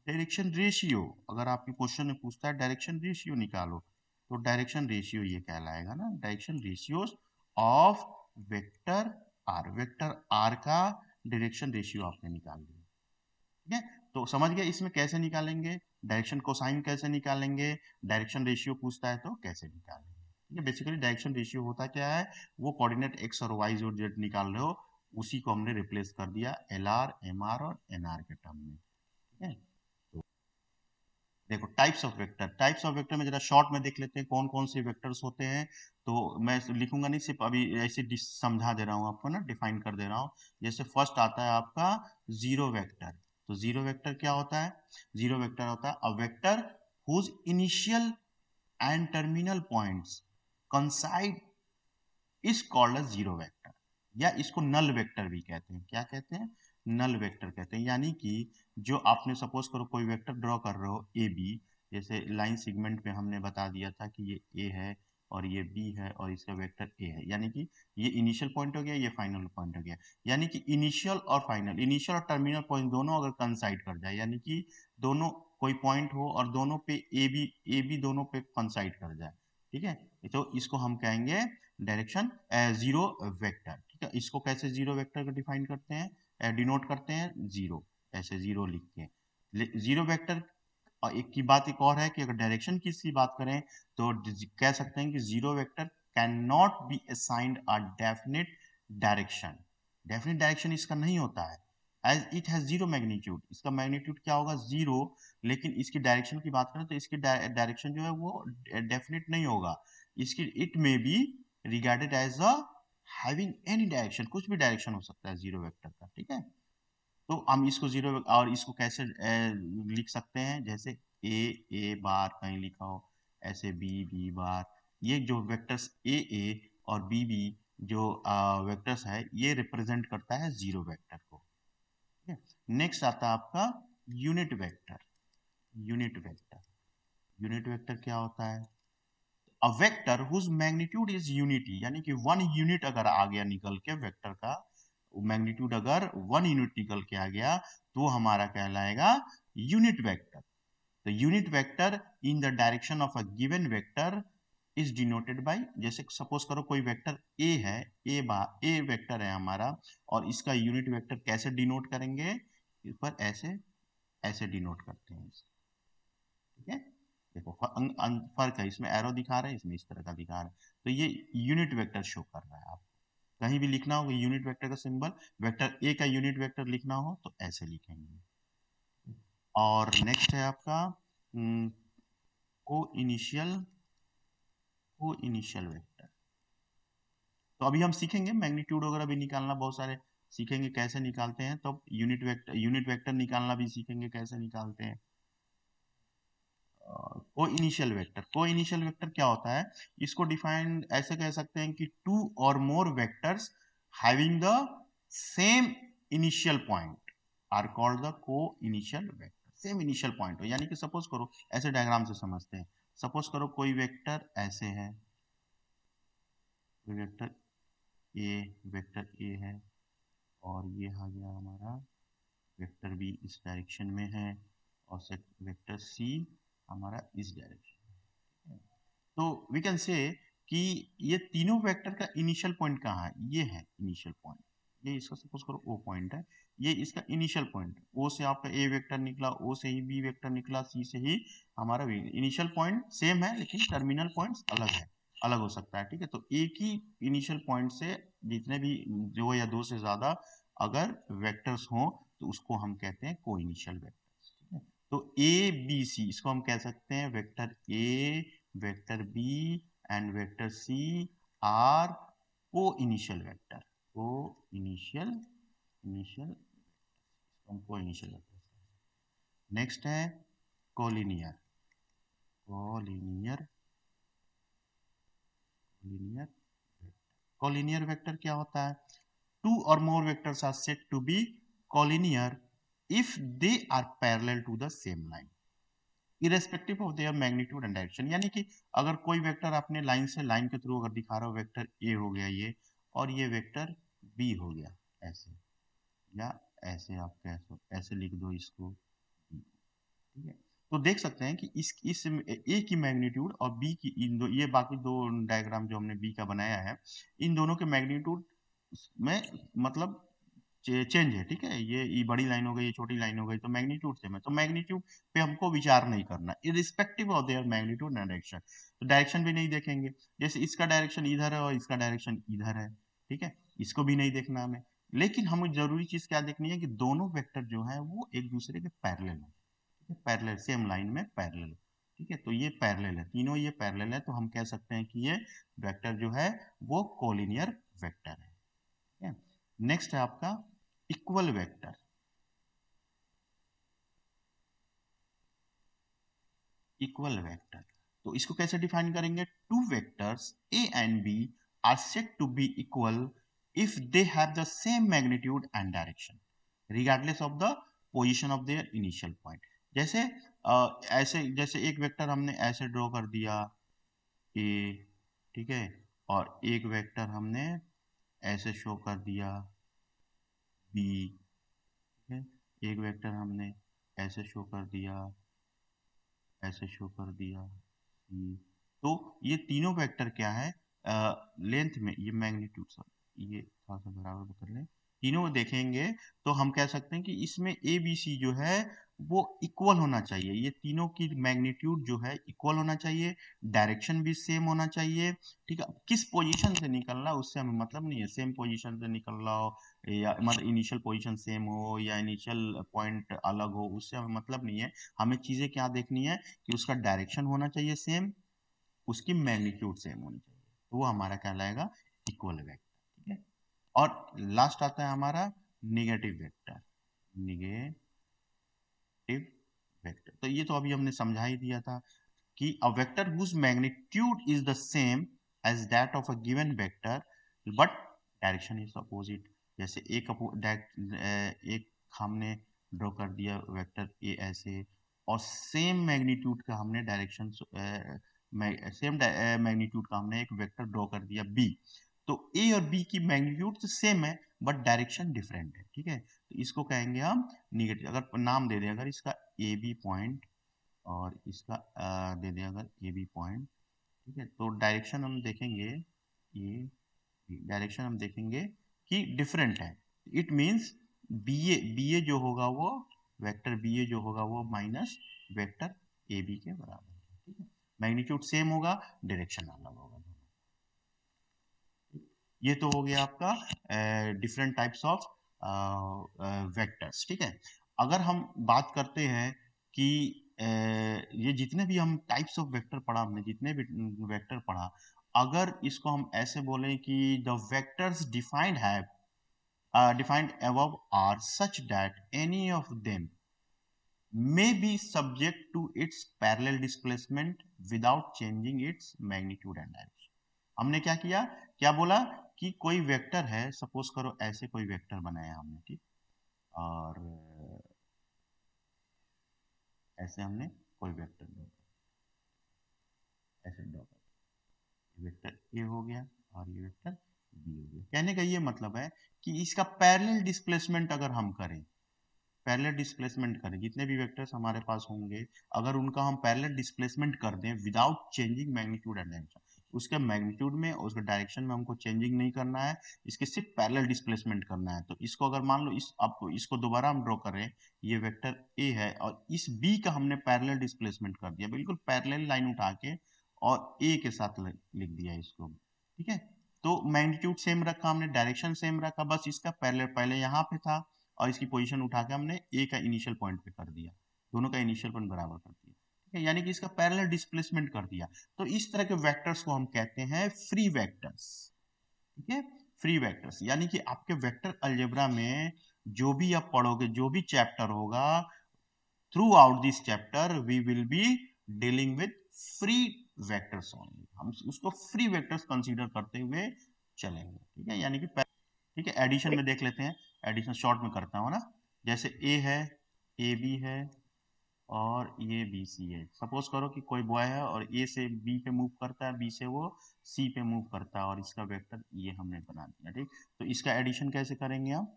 direction ratio. अगर आपके क्वेश्चन में पूछता है डायरेक्शन रेशियो निकालो, तो डायरेक्शन रेशियो ये कहलाएगा ना, direction ratios of vector R. Vector R का डायरेक्शन रेशियो आपने निकाल दिया। ठीक है, तो समझ गए इसमें कैसे निकालेंगे, डायरेक्शन कोसाइन कैसे निकालेंगे, डायरेक्शन रेशियो पूछता है तो कैसे निकालेंगे। ठीक है, बेसिकली डायरेक्शन रेशियो होता क्या है, वो कोऑर्डिनेट एक्स और वाई और जेड निकाल रहे हो, उसी को हमने रिप्लेस कर दिया एल आर एम आर और एन आर के टर्म में। ठीक है, देखो types of vector, types of vector में जरा शॉर्ट में देख लेते हैं कौन कौन से वेक्टर्स होते हैं। तो मैं लिखूंगा नहीं, सिर्फ अभी ऐसे समझा दे रहा हूँ आपको ना, डिफाइन कर दे रहा हूँ। जैसे फर्स्ट आता है आपका जीरो वेक्टर। तो जीरो वेक्टर क्या होता है, जीरो वेक्टर होता है a vector whose initial and terminal points coincide is called a zero vector, या इसको नल वेक्टर भी कहते हैं। क्या कहते हैं, नल वेक्टर कहते हैं। यानी कि जो आपने सपोज करो कोई वेक्टर ड्रॉ कर रहे हो ए बी, जैसे लाइन सेगमेंट में हमने बता दिया था कि ये ए है और ये बी है और इसका वेक्टर ए है, यानी कि ये इनिशियल पॉइंट हो गया, ये फाइनल पॉइंट हो गया। यानी कि इनिशियल और फाइनल, इनिशियल और टर्मिनल पॉइंट दोनों अगर कंसाइड कर जाए, यानी कि दोनों कोई पॉइंट हो और दोनों पे ए बी दोनों पे कंसाइड कर जाए, ठीक है, तो इसको हम कहेंगे डायरेक्शन जीरो वेक्टर। ठीक है, इसको कैसे जीरो वेक्टर को डिफाइन करते हैं, डिनोट करते हैं जीरो, ऐसे जीरो लिख के जीरो वेक्टर। और एक की बात एक और है कि अगर डायरेक्शन की इसकी बात करें तो कह सकते हैं कि zero vector cannot be assigned a definite direction. Definite direction इसका नहीं होता है, as it has zero magnitude. इसका मैग्नीट्यूड क्या होगा, जीरो, लेकिन इसकी डायरेक्शन की बात करें तो इसकी डायरेक्शन जो है वो डेफिनेट नहीं होगा। इसकी it may be regarded as a having any direction, कुछ भी डायरेक्शन हो सकता है जीरो वेक्टर का। ठीक है, तो हम इसको जीरो, और इसको कैसे लिख सकते हैं, जैसे ए बार कहीं लिखा हो, ऐसे बी बार, ये जो वेक्टर्स ए और बी जो वेक्टर्स है, ये रिप्रेजेंट करता है जीरो वेक्टर को। ठीक है, नेक्स्ट आता है आपका unit vector. Unit vector, unit vector क्या होता है, a vector whose magnitude is unity, यानी कि वन यूनिट अगर आ गया निकल के वेक्टर का, मैग्नीट्यूड अगर वन यूनिट निकल के आ गया तो हमारा कहलाएगा यूनिट वेक्टर। तो unit vector in the direction of a given vector is denoted by, जैसे सपोज करो कोई वेक्टर ए है, ए वेक्टर है हमारा, और इसका यूनिट वेक्टर कैसे डिनोट करेंगे, इस पर ऐसे ऐसे डिनोट करते हैं। ठीक है, देखो फर्क है, इसमें एरो दिखा रहा है, इसमें इस तरह का दिखा रहा है, तो ये यूनिट वेक्टर शो कर रहा है। आप कहीं भी लिखना हो यूनिट वेक्टर का सिंबल, वेक्टर ए का यूनिट वेक्टर लिखना हो तो ऐसे लिखेंगे। और नेक्स्ट है आपका को इनिशियल, को इनिशियल वेक्टर। तो अभी हम सीखेंगे मैग्नीट्यूड वगैरह भी निकालना, बहुत सारे सीखेंगे कैसे निकालते हैं, तो यूनिट वेक्टर निकालना भी सीखेंगे कैसे निकालते हैं। को initial vector, coinitial vector क्या होता है, इसको डिफाइन ऐसे कह सकते हैं कि two or more vectors having the same initial point are called the coinitial vector. Same initial point हो, यानी कि सपोज करो ऐसे डायग्राम से समझते हैं, सपोज करो कोई वेक्टर ऐसे है, कोई वेक्टर ए है, और ये आ गया हमारा वेक्टर बी इस डायरेक्शन में है, और वेक्टर सी हमारा इस डायरेक्शन में। तो वी कैन से कि ये तीनों वेक्टर का इनिशियल पॉइंट कहाँ है, ये है इनिशियल पॉइंट, ये इसका सपोज करो ओ पॉइंट है, ये इसका इनिशियल पॉइंट, ओ से आपका ए वेक्टर निकला, ओ से ही बी वेक्टर निकला, सी से ही हमारा बी। इनिशियल पॉइंट सेम है लेकिन टर्मिनल पॉइंट्स अलग है, अलग हो सकता है, ठीक है। तो एक ही इनिशियल पॉइंट से जितने भी दो या दो से ज्यादा अगर वेक्टर्स हों तो उसको हम कहते हैं को इनिशियल वेक्टर्स, ठीक है। तो ए बी सी इसको हम कह सकते हैं vector A, vector B and vector C are coinitial vector, coinitial initial coinitial vector. Next है collinear, collinear collinear collinear vector क्या होता है? Two or more vectors are said to be collinear if they are parallel to the same line, irrespective of their magnitude and direction। यानी कि अगर कोई vector अपने line से लाइन के थ्रू अगर दिखा रहा हो, वेक्टर ए हो गया ये, और ये वेक्टर बी हो गया ऐसे, या ऐसे आप कह सकते, ऐसे लिख दो इसको, ठीक है। तो देख सकते हैं कि इस ए की मैग्नीट्यूड और बी की, इन दो, ये बाकी दो डायग्राम जो हमने बी का बनाया है, इन दोनों के मैग्नीट्यूड में मतलब चेंज है, ठीक है। ये बड़ी लाइन हो गई, ये छोटी लाइन हो गई, तो मैग्नीट्यूड सेम है, तो मैग्नीट्यूड पे हमको विचार नहीं करना, irrespective of their magnitude and direction. तो डायरेक्शन भी नहीं देखेंगे, जैसे इसका डायरेक्शन इधर है और इसका डायरेक्शन इधर है, ठीक है, इसको भी नहीं देखना हमें। लेकिन हमें जरूरी चीज क्या देखनी है कि दोनों वेक्टर जो है वो एक दूसरे के पैरेलल हो, ठीक है, पैरेलल, सेम लाइन में पैरेलल, ठीक है। तो ये पैरेलल है, तीनों ये पैरेलल है, तो हम कह सकते हैं कि ये वेक्टर जो है वो कोलिनियर वेक्टर है, ठीक है। नेक्स्ट है आपका इक्वल वेक्टर, इक्वल वेक्टर। तो इसको कैसे डिफाइन करेंगे? Two vectors A and B are said to be equal if they have the same magnitude and direction regardless of the position of their initial point. जैसे ऐसे, जैसे एक vector हमने ऐसे ड्रॉ कर दिया ए, ठीक है, और एक वेक्टर हमने ऐसे शो कर दिया बी, ठीक है, एक वेक्टर हमने ऐसे शो कर दिया, ऐसे शो कर दिया सी। तो ये तीनों वेक्टर क्या है, लेंथ में, ये मैग्नीट्यूड, सॉरी ये थोड़ा सा बराबर कर लें, तीनों देखेंगे तो हम कह सकते हैं कि इसमें ए बी सी जो है वो इक्वल होना चाहिए, ये तीनों की मैग्नीट्यूड जो है इक्वल होना चाहिए, डायरेक्शन भी सेम होना चाहिए, ठीक है। किस पोजीशन से निकल रहा है उससे हमें मतलब नहीं है, सेम पोजीशन से निकल रहा हो या मतलब इनिशियल पोजीशन सेम हो या इनिशियल पॉइंट अलग हो, उससे हमें मतलब नहीं है। हमें चीजें क्या देखनी है कि उसका डायरेक्शन होना चाहिए सेम, उसकी मैग्नीट्यूड सेम होनी चाहिए, तो वो हमारा कहलाएगा इक्वल वेक्टर, ठीक है। और लास्ट आता है हमारा निगेटिव वेक्टर, निगेटिव वेक्टर। तो ये तो अभी हमने समझा ही दिया था कि a vector whose magnitude is the same as that of a given vector but direction is opposite। जैसे एक हमने ड्रॉ कर दिया वेक्टर ए ऐसे, और सेम मैग्नीट्यूड का हमने डायरेक्शन, सेम मैग्नीट्यूड का हमने एक वेक्टर ड्रॉ कर दिया बी, तो ए और बी की मैग्नीट्यूड तो सेम है बट डायरेक्शन डिफरेंट है, ठीक है। तो इसको कहेंगे हम निगेटिव। अगर नाम दे दें, अगर इसका ए बी पॉइंट और इसका दे दें अगर ए बी पॉइंट, ठीक है, तो डायरेक्शन हम देखेंगे, ये डायरेक्शन हम देखेंगे कि डिफरेंट है। इट मींस बी ए जो होगा वो, वेक्टर बी ए जो होगा वो माइनस वेक्टर ए बी के बराबर है, ठीक है। मैग्नीट्यूड सेम होगा, डायरेक्शन अलग होगा। ये तो हो गया आपका डिफरेंट टाइप्स ऑफ वेक्टर्स, ठीक है। अगर हम बात करते हैं कि ये जितने भी हम टाइप्स ऑफ वेक्टर पढ़ा, हमने जितने भी वेक्टर पढ़ा, अगर इसको हम ऐसे बोलें कि the vectors defined have defined above are such that any of them may be subject to its parallel displacement without changing its magnitude and direction। हमने क्या किया, क्या बोला कि कोई वेक्टर है, सपोज करो ऐसे कोई वेक्टर बनाया हमने, ठीक, और ऐसे हमने कोई वेक्टर ऐसे ड्रॉ कर, वेक्टर ए हो गया और ये वेक्टर बी हो गया। कहने का ये मतलब है कि इसका पैरेलल डिस्प्लेसमेंट अगर हम करें, पैरेलल डिस्प्लेसमेंट करें, जितने भी वेक्टर्स हमारे पास होंगे अगर उनका हम पैरेलल डिस्प्लेसमेंट कर दें without changing magnitude and direction, उसके मैग्नीट्यूड में और उसके डायरेक्शन में हमको चेंजिंग नहीं करना है, इसके सिर्फ पैरेलल डिस्प्लेसमेंट करना है। तो इसको अगर मान लो आपको इसको दोबारा हम ड्रॉ करें, ये वेक्टर ए है और इस बी का हमने पैरेलल डिस्प्लेसमेंट कर दिया, बिल्कुल पैरेलल लाइन उठा के और ए के साथ लिख दिया इसको, ठीक है। तो मैग्नीट्यूड सेम रखा हमने, डायरेक्शन सेम रखा, बस इसका पैरेलल पहले यहाँ पे था और इसकी पोजीशन उठा के हमने ए का इनिशियल पॉइंट पे कर दिया, दोनों का इनिशियल पॉइंट बराबर कर दिया, ठीक है, यानी कि इसका पैरेलल डिस्प्लेसमेंट कर दिया। तो इस तरह के वेक्टर्स को हम कहते हैं फ्री वेक्टर्स, ठीक है, फ्री वेक्टर्स। यानी कि आपके वेक्टर अलजेब्रा में जो भी आप पढ़ोगे, जो भी चैप्टर होगा, throughout this chapter we will be dealing with free vectors only, हम उसको फ्री वेक्टर्स कंसीडर करते हुए चलेंगे, ठीक है। यानी कि ठीक है, एडिशन में देख लेते हैं, एडिशन शॉर्ट में करता हूं ना, जैसे ए है, ए बी है और ये बी सी है। सपोज करो कि कोई बॉय है और ए से बी पे मूव करता है, बी से वो सी पे मूव करता है और इसका वेक्टर ये हमने बना दिया, ठीक। तो इसका एडिशन कैसे करेंगे हम,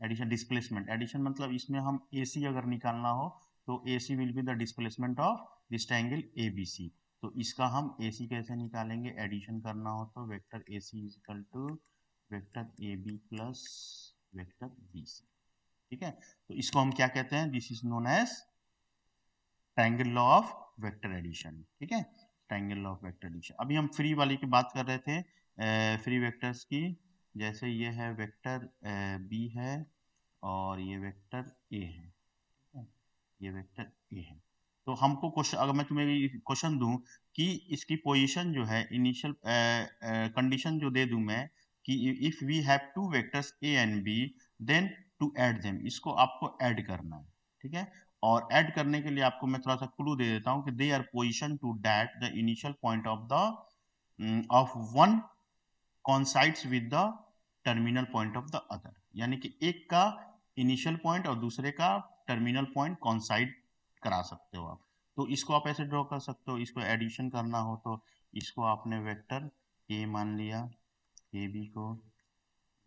एडिशन डिस्प्लेसमेंट, एडिशन मतलब इसमें हम ए सी अगर निकालना हो तो A C will be the displacement of this triangle A B C. तो इसका हम ए सी कैसे निकालेंगे, एडिशन करना हो तो vector A C is equal to vector A B plus vector B C, ठीक है। तो इसको हम क्या कहते हैं, this is known as triangle law of vector addition, ठीक है, triangle law of vector addition. अभी हम फ्री वाली की बात कर रहे थे, फ्री वेक्टर्स की, जैसे ये है वेक्टर बी है और ये वेक्टर ए है, ठीक है, ये वेक्टर ए है। तो हमको क्वेश्चन, अगर मैं तुम्हें क्वेश्चन दूं कि इसकी पोजीशन जो है, इनिशियल कंडीशन जो दे दूं मैं कि if we have two vectors A and B then to add them, इसको आपको ऐड करना है, ठीक है। और ऐड करने के लिए आपको मैं थोड़ा सा क्लू दे देता हूं कि they are position to that the initial point of the of one coincides with the terminal point of the other, यानी कि एक का इनिशियल पॉइंट और दूसरे का टर्मिनल पॉइंट कॉन्साइड करा सकते हो आप। तो इसको आप ऐसे ड्रॉ कर सकते हो, इसको एडिशन करना हो तो इसको आपने वेक्टर ए मान लिया, ए बी को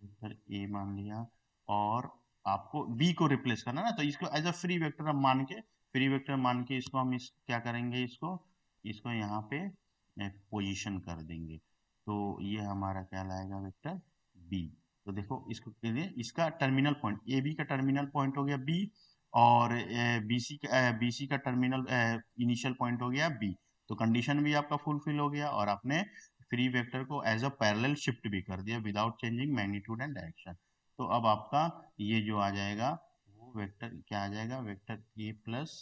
वेक्टर ए मान लिया और आपको बी को रिप्लेस करना ना, तो इसको एज अ फ्री वेक्टर हम मान के, फ्री वेक्टर मान के इसको हम इस क्या करेंगे, इसको इसको यहाँ पे पोजीशन कर देंगे। तो ये हमारा क्या लाएगा, वेक्टर बी। तो देखो इसको के लिए इसका टर्मिनल पॉइंट, ए बी का टर्मिनल पॉइंट हो गया बी और बी सी का टर्मिनल इनिशियल पॉइंट हो गया बी। तो कंडीशन भी आपका फुलफिल हो गया और आपने फ्री वेक्टर को एज अ पैरेलल शिफ्ट भी कर दिया without changing magnitude and direction. तो अब आपका ये जो आ जाएगा वो वेक्टर क्या आ जाएगा, vector A plus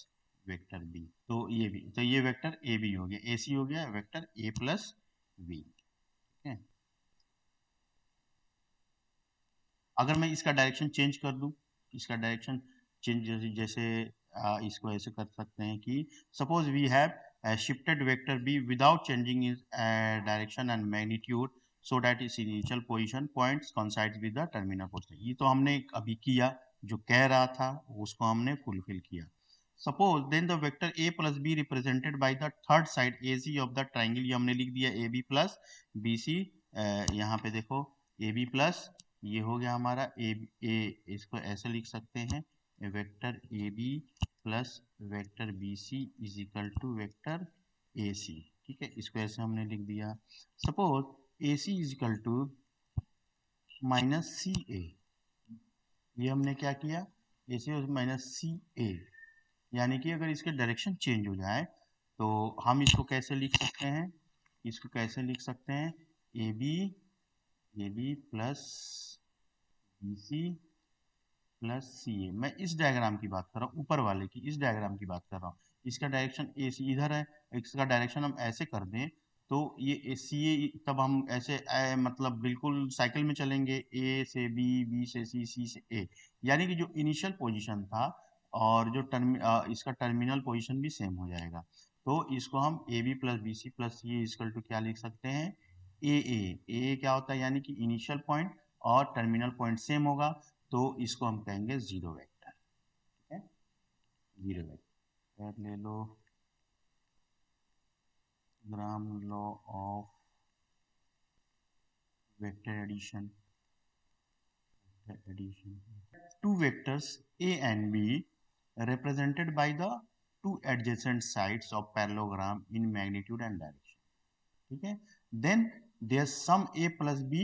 vector B. तो ये भी, तो ये वेक्टर ए बी हो गया, ए सी हो गया वेक्टर ए प्लस बी, ठीक है। अगर मैं इसका डायरेक्शन चेंज कर दूं, इसका डायरेक्शन चेंज जैसे जैसे इसको ऐसे कर सकते हैं कि suppose we have shifted vector B without changing is direction and magnitude so that is initial position points coincides with the terminal position. ये तो हमने अभी किया, जो कह रहा था उसको हमने फुलफिल किया। Suppose then the vector A plus B represented by the third side A C of the triangle, ये हमने लिख दिया A B plus B C. यहाँ पे देखो ए बी प्लस, ये हो गया हमारा ए, इसको ऐसे लिख सकते हैं vector A B plus vector B C is equal to vector A C, ठीक है, इसको ऐसे हमने लिख दिया। Suppose A C is equal to minus C A, ये हमने क्या किया, ए सी माइनस सी ए, यानी कि अगर इसके डायरेक्शन चेंज हो जाए तो हम इसको कैसे लिख सकते हैं, इसको कैसे लिख सकते हैं, A B plus B C plus C A. मैं इस डायग्राम की बात कर रहा हूँ, ऊपर वाले की, इस डायग्राम की बात कर रहा हूँ। इसका डायरेक्शन ए सी इधर है, इसका डायरेक्शन हम ऐसे कर दें तो ये सी ए, तब हम ऐसे मतलब बिल्कुल साइकिल में चलेंगे, ए से बी, बी से सी से ए, यानी कि जो इनिशियल पोजीशन था और जो इसका टर्मिनल पोजीशन भी सेम हो जाएगा। तो इसको हम A B plus B C plus C equal to क्या लिख सकते हैं, ए क्या होता है, यानी कि इनिशियल पॉइंट और टर्मिनल पॉइंट सेम होगा, तो इसको हम कहेंगे जीरो वेक्टर, ठीक है, zero vector. Parallelogram law of vector addition, two vectors a and b represented by the two adjacent sides of parallelogram in magnitude and direction, ठीक है। then their sum a plus b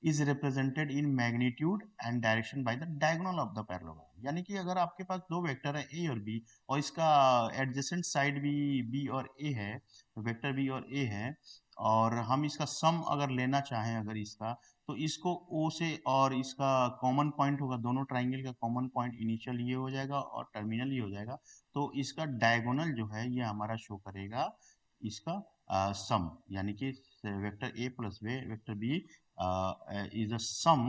is represented in magnitude and direction by the diagonal of the parallelogram। यानी कि अगर आपके पास दो vector है a और b और इसका एडजेसेंट साइड भी b और a है, वेक्टर b और a है, और हम इसका सम अगर लेना चाहें अगर इसका, तो इसको o से, और इसका कॉमन पॉइंट होगा, दोनों ट्राइंगल का कॉमन पॉइंट इनिशियल ये हो जाएगा और टर्मिनल ये हो जाएगा, तो इसका डायगोनल जो है ये हमारा शो करेगा इसका सम, यानी कि vector a plus vector b is a sum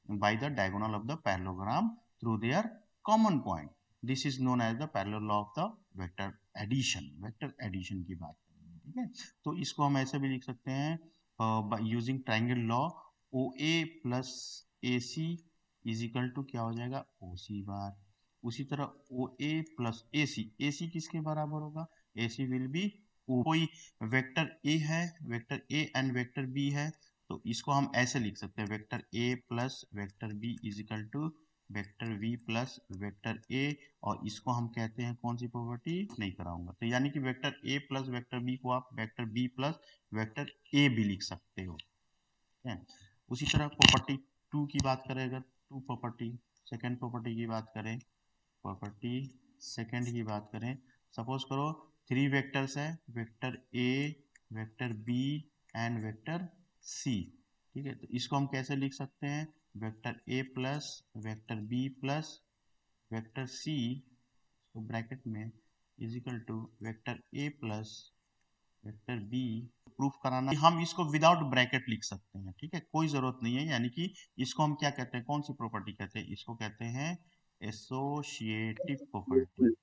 by the diagonal of the parallelogram through their common point। This is known as the parallel law of the vector addition। Vector addition की बात करेंगे, ठीक है। तो इसको हम ऐसे भी लिख सकते हैं by using triangle law, OA plus AC is equal to क्या हो जाएगा, OC बार। उसी तरह OA plus AC, AC किसके बराबर होगा, AC will be कोई वेक्टर A है, vector A and vector B है, तो इसको हम ऐसे लिख सकते हैं, vector a plus vector b is equal to vector v plus vector a, और इसको हम कहते हैं कौन सी प्रॉपर्टी, नहीं कराऊंगा, तो यानी कि vector a plus vector b को आप vector b plus vector a भी लिख सकते हो, है। उसी तरह प्रॉपर्टी टू की बात करें, अगर टू प्रॉपर्टी, सेकेंड प्रॉपर्टी की बात करें, प्रॉपर्टी सेकेंड की बात करें, सपोज करो थ्री वेक्टर्स है, vector a, vector b and vector c, ठीक है। तो इसको हम कैसे लिख सकते हैं, vector a plus vector b plus vector c, तो ब्रैकेट में is equal to vector a plus vector b। Proof कराना हम इसको विदाउट ब्रैकेट लिख सकते हैं, ठीक है, कोई जरूरत नहीं है, यानी कि इसको हम क्या कहते हैं, कौन सी प्रॉपर्टी कहते हैं, इसको कहते हैं एसोसिएटिव प्रॉपर्टी,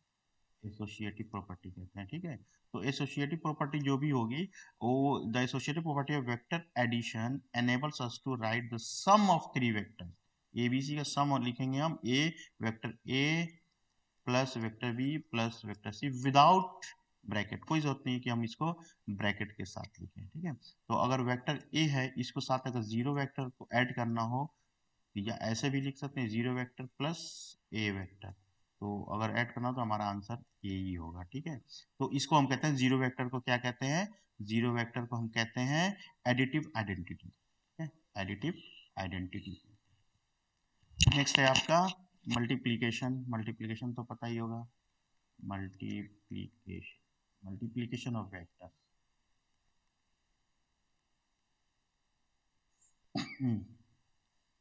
एसोसिएटिव प्रॉपर्टी कहते हैं, ठीक है। तो एसोसिएटिव प्रॉपर्टी जो भी होगी, वो the associative property of vector addition enables us to write the sum of three vectors, A B C का सम और लिखेंगे हम A, vector A plus vector B plus vector C without bracket, कोई जरूरत नहीं है कि हम इसको ब्रैकेट के साथ लिखें, ठीक है। तो अगर वेक्टर ए है, इसको साथ अगर जीरो वेक्टर को ऐड करना हो, या ऐसे भी लिख सकते हैं जीरो वेक्टर प्लस ए वेक्टर, तो अगर ऐड करना तो हमारा आंसर ए ही होगा, ठीक है। तो इसको हम कहते हैं जीरो वेक्टर को क्या कहते हैं, जीरो वेक्टर को हम कहते हैं एडिटिव आइडेंटिटी, ठीक है, एडिटिव आइडेंटिटी। नेक्स्ट है आपका मल्टीप्लीकेशन, मल्टीप्लीकेशन तो पता ही होगा, मल्टीप्लीकेशन, मल्टीप्लीकेशन ऑफ वेक्टर।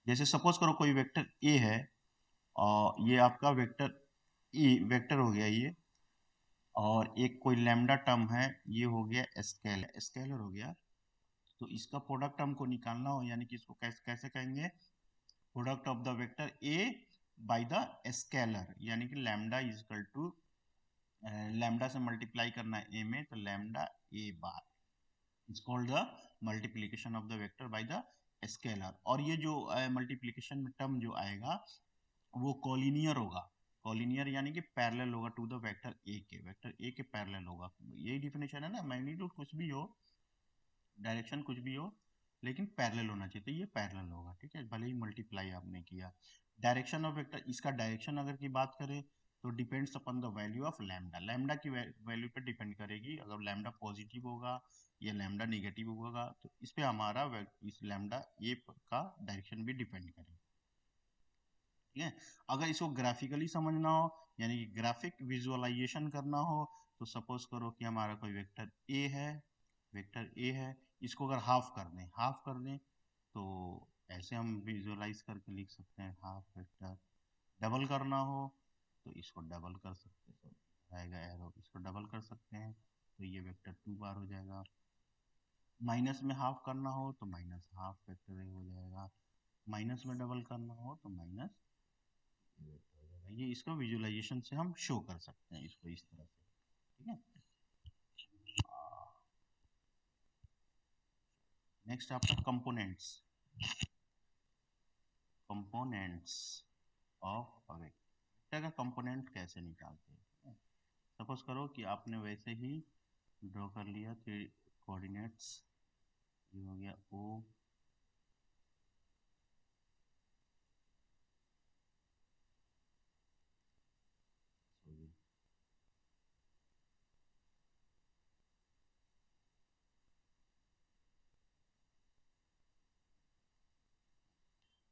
जैसे सपोज करो कोई वेक्टर ए है, और ये आपका वेक्टर ए वेक्टर हो गया ये, और एक कोई लैम्डा टर्म है, ये हो गया स्केलर हो गया, तो इसका प्रोडक्ट हमको निकालना हो, यानी कि इसको कैसे कैसे कहेंगे, product of the vector A by the scalar, यानी कि lambda is equal to lambda से मल्टीप्लाई करना है ए में, तो lambda A bar is called the multiplication of the vector by the scalar. और ये जो मल्टीप्लीकेशन में टर्म जो आएगा वो कॉलिनियर होगा, कॉलिनियर यानी कि पैरेलल होगा टू द वेक्टर ए के, वेक्टर ए के पैरेलल होगा, यही डिफिनेशन है ना, मैग्नीट्यूड कुछ भी हो, डायरेक्शन कुछ भी हो, लेकिन पैरेलल होना चाहिए, तो ये पैरेलल होगा, ठीक है, भले ही मल्टीप्लाई आपने किया। डायरेक्शन ऑफ वेक्टर, इसका डायरेक्शन अगर की बात करें तो depends upon the value of lambda, lambda की वैल्यू पे डिपेंड करेगी, अगर लैम्डा पॉजिटिव होगा या लैम्डा नेगेटिव होगा, तो इस पे हमारा इस लैम्डा ए का डायरेक्शन भी डिपेंड करेगा, ठीक है। अगर इसको ग्राफिकली समझना हो, यानी कि ग्राफिक विजुअलाइजेशन करना हो, तो सपोज करो कि हमारा कोई वेक्टर ए है, वेक्टर ए है, इसको अगर हाफ कर दें, तो ऐसे हम विजुअलाइज करके लिख सकते हैं हाफ वेक्टर। डबल करना हो तो इसको डबल कर सकते हैं, आएगा एरो, इसको डबल कर सकते हैं, तो ये वेक्टर टू बार हो जाएगा। माइनस में हाफ करना हो तो माइनस हाफ वेक्टर हो जाएगा, माइनस में डबल करना हो तो माइनस, ये इसको विजुअलाइजेशन से हम शो कर सकते हैं इसको इस तरह से, ठीक है। नेक्स्ट आपका components, components of a vector का कंपोनेंट कैसे निकालते हैं, सपोज करो कि आपने वैसे ही ड्रॉ कर लिया थ्री कोऑर्डिनेट्स, ये हो गया O,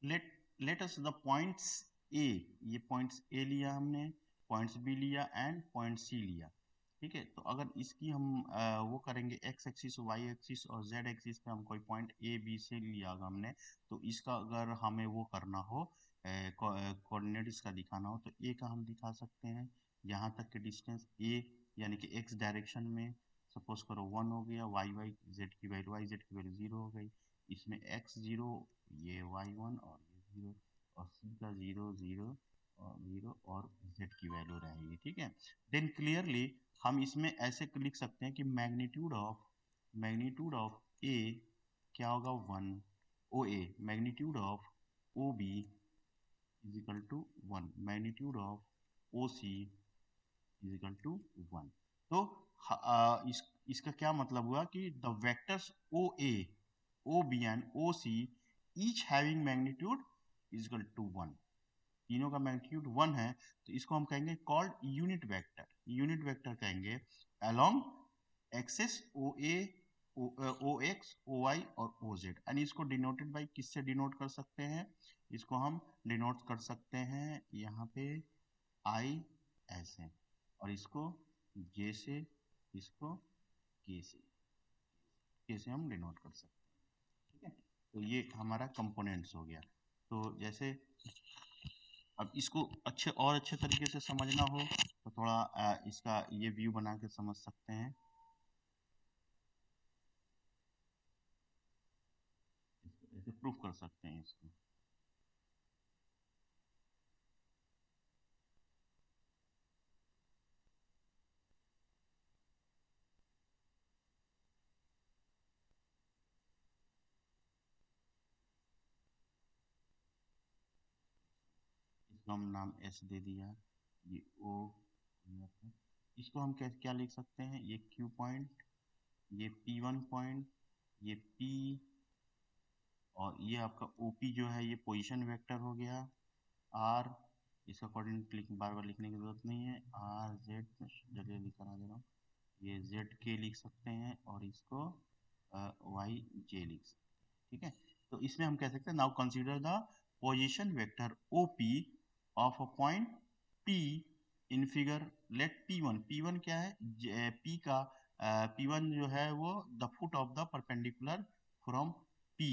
let us the points A, ये पॉइंट्स ए लिया हमने, पॉइंट्स बी लिया एंड पॉइंट सी लिया। ठीक है, तो अगर इसकी हम वो करेंगे एक्स एक्सिस वाई एक्सिस और जेड एक्सिस पे हम कोई पॉइंट ए बी से लिया अगर हमने, तो इसका अगर हमें वो करना हो कोऑर्डिनेट इसका दिखाना हो, तो ए का हम दिखा सकते हैं यहाँ तक के डिस्टेंस ए, यानी कि एक्स डायरेक्शन में सपोज करो 1 हो गया, वाई वाई जेड की वैल्यू वाई जेड की वैल्यू 0 हो गई, इसमें एक्स 0, ये वाई 1 और ये 0, और सी का 0 0 और 0 और जेड की वैल्यू रहेगी। ठीक है, देन क्लियरली हम इसमें ऐसे लिख सकते हैं कि मैग्नीट्यूड ऑफ ए क्या होगा 1, O A magnitude of O B is equal to 1, magnitude of O C is equal to 1। तो इसका क्या मतलब हुआ कि the vectors O A, O B and O C each having magnitude is equal to 1, तीनों का magnitude 1 है, तो इसको हम कहेंगे called unit vector. Unit vector कहेंगे along access O A, O x, O Y और ओ जेड, एंड इसको डिनोटेड बाई किससे डिनोट कर सकते हैं, इसको हम डिनोट कर सकते हैं यहाँ पे आई ऐसे, और इसको जे से, इसको के से हम डिनोट कर सकते हैं। ठीक है, तो ये हमारा कंपोनेंट्स हो गया। तो जैसे अब इसको अच्छे तरीके से समझना हो तो थोड़ा इसका ये व्यू बना के समझ सकते हैं, ऐसे प्रूफ कर सकते हैं इसको। इसको हम नाम एस दे दिया, ये ओ, इसको हम क्या क्या लिख सकते हैं, ये क्यू पॉइंट, ये पी वन पॉइंट, ये पी, और ये आपका ओपी जो है ये पोजीशन वेक्टर हो गया, आर, इसका कोऑर्डिनेट बार बार लिखने की जरूरत नहीं है, आर जेड जगह लिखकर आ दे रहा हूँ, ये जेड के लिख सकते हैं और इसको वाई जे लिख सकते हैं। ठीक है, तो इसमें हम कह सकते हैं now consider the position vector OP of a point P in figure, let P one क्या है, पी का पी वन जो है वो the foot of the perpendicular from P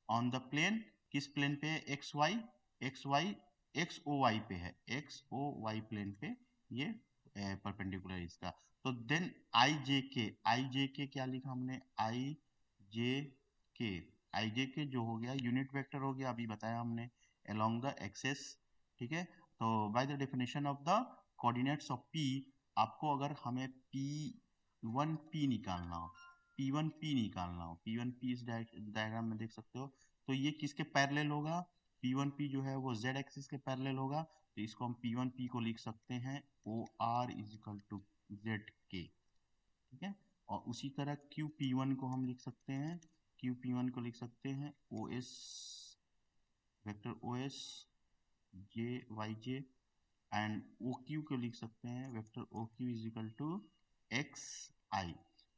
on the plane, किस प्लेन पे है, X Y X O Y पे है, एक्स ओ वाई प्लेन पे ये परपेंडिकुलर इसका। तो देन आई जे के क्या लिखा हमने, जे के आई जे के जो हो गया यूनिट वेक्टर हो गया, अभी बताया हमने अलोंग द एक्सेस। ठीक है, तो by the definition of the coordinates of P, आपको अगर हमें पी वन पी निकालना हो, पी वन पी इस डायग्राम में देख सकते हो, तो ये किसके पैरेलल होगा, पी वन पी जो है वो जेड एक्सिस के पैरेलल होगा, तो इसको हम पी वन पी को लिख सकते हैं O R is equal to Z के। ठीक है, और उसी तरह क्यू पी वन को हम लिख सकते हैं, क्यू पी वन को लिख सकते हैं O S, vector O S J Y J, and O Q को लिख सकते हैं vector O Q is equal to X I.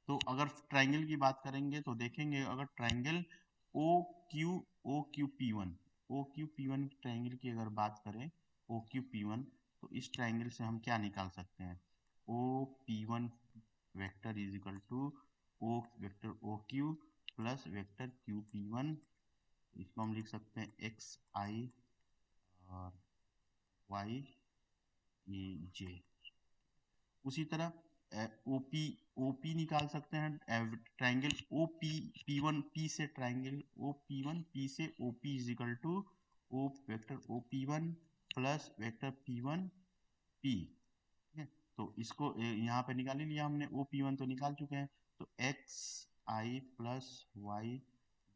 तो अगर ट्राइंगल की बात करेंगे तो देखेंगे, अगर triangle O Q P one, O Q P one triangle की अगर बात करें, ओ क्यू पी वन, तो इस ट्राइंगल से हम क्या निकाल सकते हैं, O P one vector is equal to O vector O Q plus vector Q P one, इसको हम लिख सकते हैं एक्स आई और वाई जे। उसी तरह ओपी ओपी निकाल सकते हैं, triangle O P P one P से, triangle O P one P से OP is equal to O vector O P one plus vector P one P. ठीक है, तो इसको यहाँ पे निकाल ही लिया हमने, ओ पी वन तो निकाल चुके हैं, तो x I plus Y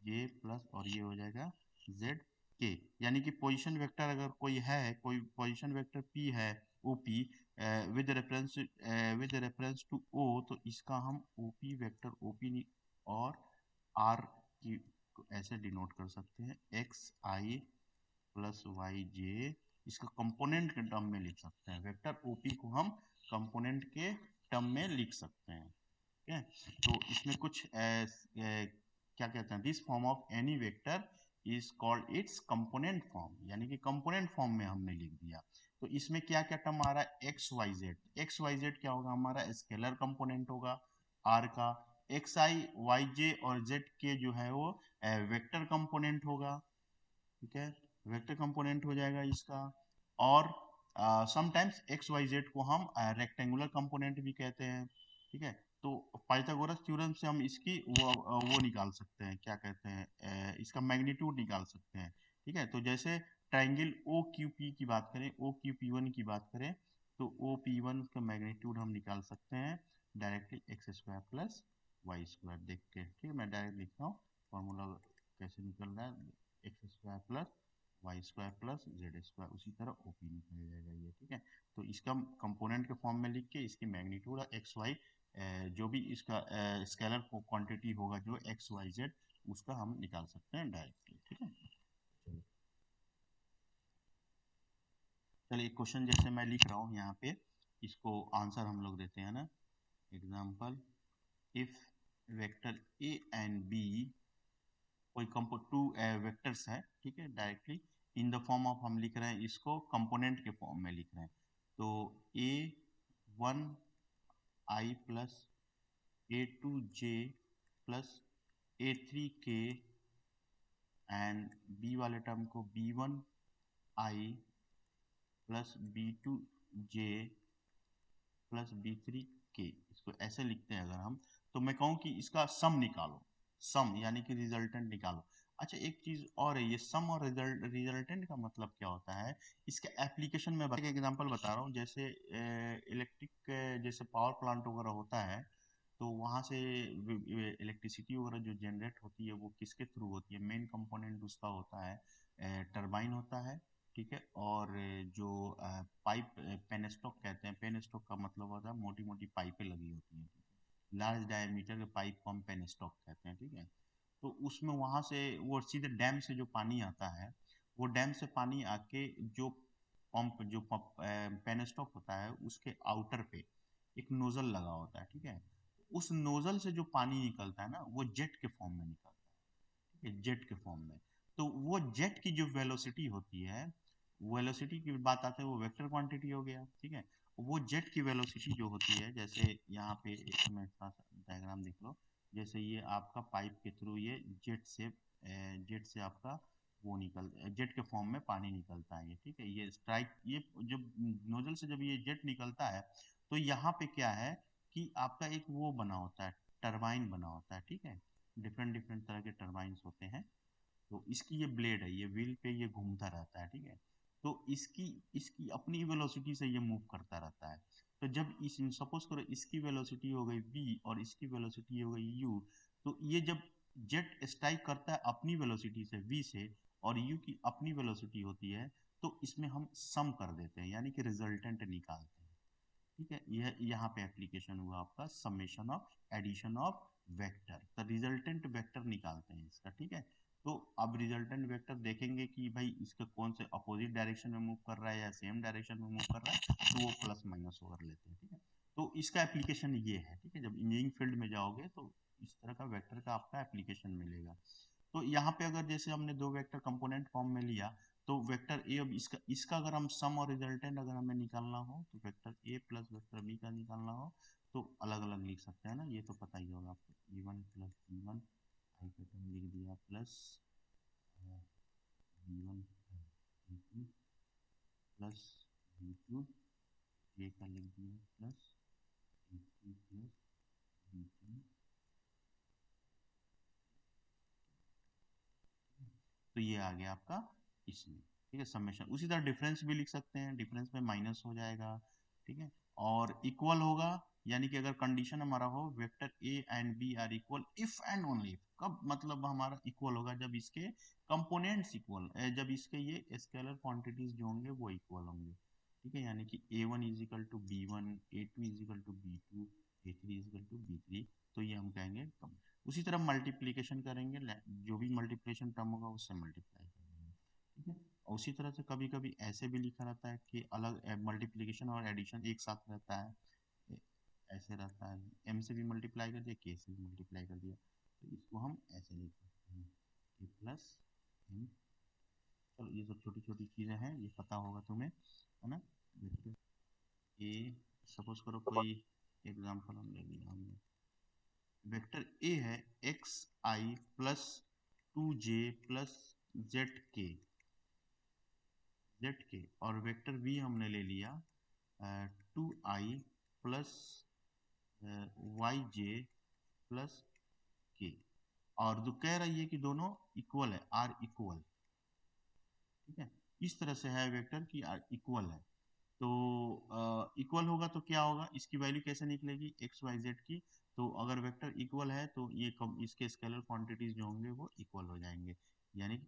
J plus और ये हो जाएगा जेड के, यानी कि पोजीशन वेक्टर अगर कोई है, कोई पोजीशन वेक्टर पी है OP with reference to O, तो इसका हम ओपी वेक्टर ओपी और आर की ऐसे डिनोट कर सकते हैं, X I plus Y J, इसका कंपोनेंट के टर्म में लिख सकते हैं, वेक्टर ओपी को हम कंपोनेंट के टर्म में लिख सकते हैं। ठीक है, तो इसमें कुछ क्या कहते हैं, this form of any vector is called its component form, यानी कि कंपोनेंट फॉर्म में हमने लिख दिया। तो इसमें क्या क्या टर्म आ रहा है, X Y Z. X Y Z क्या होगा, हमारा स्केलर कंपोनेंट होगा आर का। एक्स आई वाई जे और जेड के जो है वो वेक्टर कंपोनेंट होगा, ठीक है, वेक्टर कंपोनेंट हो जाएगा इसका। और समटाइम्स एक्स वाई जेड को हम रेक्टेंगुलर कंपोनेंट भी कहते हैं, ठीक है। तो पाइथागोरस थ्योरम से हम इसकी वो निकाल सकते हैं, क्या कहते हैं, इसका मैग्नीट्यूड निकाल सकते हैं, ठीक है। तो जैसे ट्राइंगल ओ क्यू पी की बात करें, ओ क्यू पी वन की बात करें, तो ओ पी वन का मैग्नीट्यूड हम निकाल सकते हैं directly X square plus Y square देख के, ठीक है। मैं डायरेक्ट लिख रहा हूँ फॉर्मूला कैसे निकल रहा है, X square plus Y square plus Z square, उसी तरह ओपी निकल जाएगा ये, ठीक है। तो इसका कंपोनेंट के फॉर्म में लिख के इसकी मैग्नीट्यूड एक्स वाई जो भी इसका स्केलर क्वांटिटी होगा जो एक्स वाई जेड, उसका हम निकाल सकते हैं डायरेक्टली, ठीक है। चलिए क्वेश्चन जैसे मैं लिख रहा हूँ यहाँ पे, इसको आंसर हम लोग देते हैं ना। Example, if vector A and B, कोई टू वेक्टर्स है, ठीक है, directly in the form of हम लिख रहे हैं इसको कंपोनेंट के फॉर्म में लिख रहे हैं। तो A one I plus A two J plus A three K and B वाले टर्म को B one I plus B two J plus B three K, इसको ऐसे लिखते हैं अगर हम। तो मैं कहूँ कि इसका सम निकालो, सम यानी कि रिजल्टेंट निकालो। अच्छा एक चीज और है, ये सम और रिजल्टेंट का मतलब क्या होता है, इसके एप्लीकेशन में एक एग्जांपल बता रहा हूँ। जैसे इलेक्ट्रिक, जैसे पावर प्लांट वगैरह होता है, तो वहां से इलेक्ट्रिसिटी वगैरह जो जनरेट होती है वो किसके थ्रू होती है, मेन कंपोनेंट उसका होता है टरबाइन होता है, ठीक है। और जो पाइप पेनस्टॉक कहते हैं, पेनस्टॉक का मतलब होता है मोटी मोटी पाइपें लगी होती हैं, लार्ज डायमीटर के पाइप को हम पेनस्टॉक कहते हैं, ठीक है। तो उसमें वहां से वो सीधे डैम से जो पानी आता है, वो डैम से पानी आके जो पंप, जो पेनस्टॉक होता है उसके आउटर पे एक नोजल लगा होता है, ठीक है। उस नोजल से जो पानी निकलता है ना, वो जेट के फॉर्म में निकलता है, ठीक है, जेट के फॉर्म में। तो वो जेट की जो वेलोसिटी होती है, वेलोसिटी की बात आते हैं, वो वेक्टर क्वांटिटी हो गया, ठीक है। वो जेट की वेलोसिटी जो होती है, जैसे यहाँ पे एक मैं डायग्राम देख लो, जैसे ये आपका पाइप के थ्रू ये जेट से आपका वो निकल जेट के फॉर्म में पानी निकलता है ये, ठीक है। ये स्ट्राइक, ये जब नोजल से जब ये जेट निकलता है, तो यहाँ पे क्या है कि आपका एक वो बना होता है, टरबाइन बना होता है, ठीक है। डिफरेंट डिफरेंट तरह के टरबाइंस होते हैं। तो इसकी ये ब्लेड है, ये व्हील पे ये घूमता रहता है, ठीक है। तो इसकी इसकी अपनी वेलोसिटी से ये मूव करता रहता है। तो जब इस सपोज करो इसकी वेलोसिटी हो गई v और इसकी वेलोसिटी हो गई u, तो ये जब जेट स्ट्राइक करता है अपनी वेलोसिटी से v से, और u की अपनी वेलोसिटी होती है, तो इसमें हम सम कर देते हैं, यानी कि रिजल्टेंट निकालते हैं, ठीक है। यह यहाँ पे एप्लीकेशन हुआ आपका summation of addition of vector, तो रिजल्टेंट वेक्टर निकालते हैं इसका, ठीक है। तो अब रिजल्टेंट वेक्टर देखेंगे कि भाई इसका कौन से अपोजिट डायरेक्शन में मूव कर रहा है या सेम डायरेक्शन में मूव कर रहा है, तो वो प्लस माइनस ओवर लेते हैं, ठीक है। तो इसका एप्लीकेशन ये है, ठीक है। जब इंजीनियरिंग फील्ड में जाओगे तो इस तरह का वेक्टर का आपका एप्लीकेशन मिलेगा। तो यहाँ पे अगर जैसे हमने दो वेक्टर कंपोनेंट फॉर्म में लिया, तो वेक्टर ए, अब इसका इसका अगर हम सम और रिजल्टेंट अगर हमें निकालना हो, तो vector A plus vector B का निकालना हो, तो अलग अलग लिख सकते हैं ना, ये तो पता ही होगा आपको। e1 प्लस b1 आई का टर्म लिख दिया, plus b1 b2 plus b2 ए का लिख दिया, प्लस b3 प्लस b3। तो ये आ गया आपका इसमें, ठीक है, समेशन। उसी तरह डिफरेंस भी लिख सकते हैं, डिफरेंस में माइनस हो जाएगा, ठीक है। और इक्वल होगा, यानी कि अगर कंडीशन हमारा हो vector A and B are equal if and only if, कब मतलब हमारा इक्वल होगा, जब इसके कंपोनेंट्स इक्वल, जब इसके ये स्केलर क्वांटिटीज जो होंगे वो इक्वल होंगे, ठीक है। यानी कि a1 is equal to b1, a2 is equal to b2, a3 is equal to b3, तो ये हम कहेंगे कम। उसी तरह मल्टीप्लीकेशन करेंगे, जो भी मल्टीप्लिकेशन टर्म होगा उससे मल्टीप्लाई करेंगे, ठीक है। और उसी तरह से कभी कभी ऐसे भी लिखा रहता है कि अलग मल्टीप्लिकेशन और एडिशन एक साथ रहता है, ए- ऐसे रहता है, m से भी मल्टीप्लाई कर दिया, k से भी मल्टीप्लाई कर दिया, तो इसको हम ऐसे लिख सकते हैं, a प्लस चलो ये सब छोटी छोटी चीजें हैं, ये पता होगा तुम्हें, है ना। ए, सपोज करो कोई एग्जांपल हम ले लिया हमने, वेक्टर ए है x I plus 2j plus Z के, और वेक्टर बी हमने ले लिया 2i प्लस वाई जे प्लस के, और जो कह रही है कि दोनों इक्वल है, आर इक्वल, ठीक है। इस तरह से है वेक्टर कि आर इक्वल है, तो इक्वल होगा तो क्या होगा, इसकी वैल्यू कैसे निकलेगी एक्स वाई जेड की। तो अगर वेक्टर इक्वल है तो ये इसके स्केलर क्वांटिटीज जो होंगे वो इक्वल हो जाएंगे, यानी कि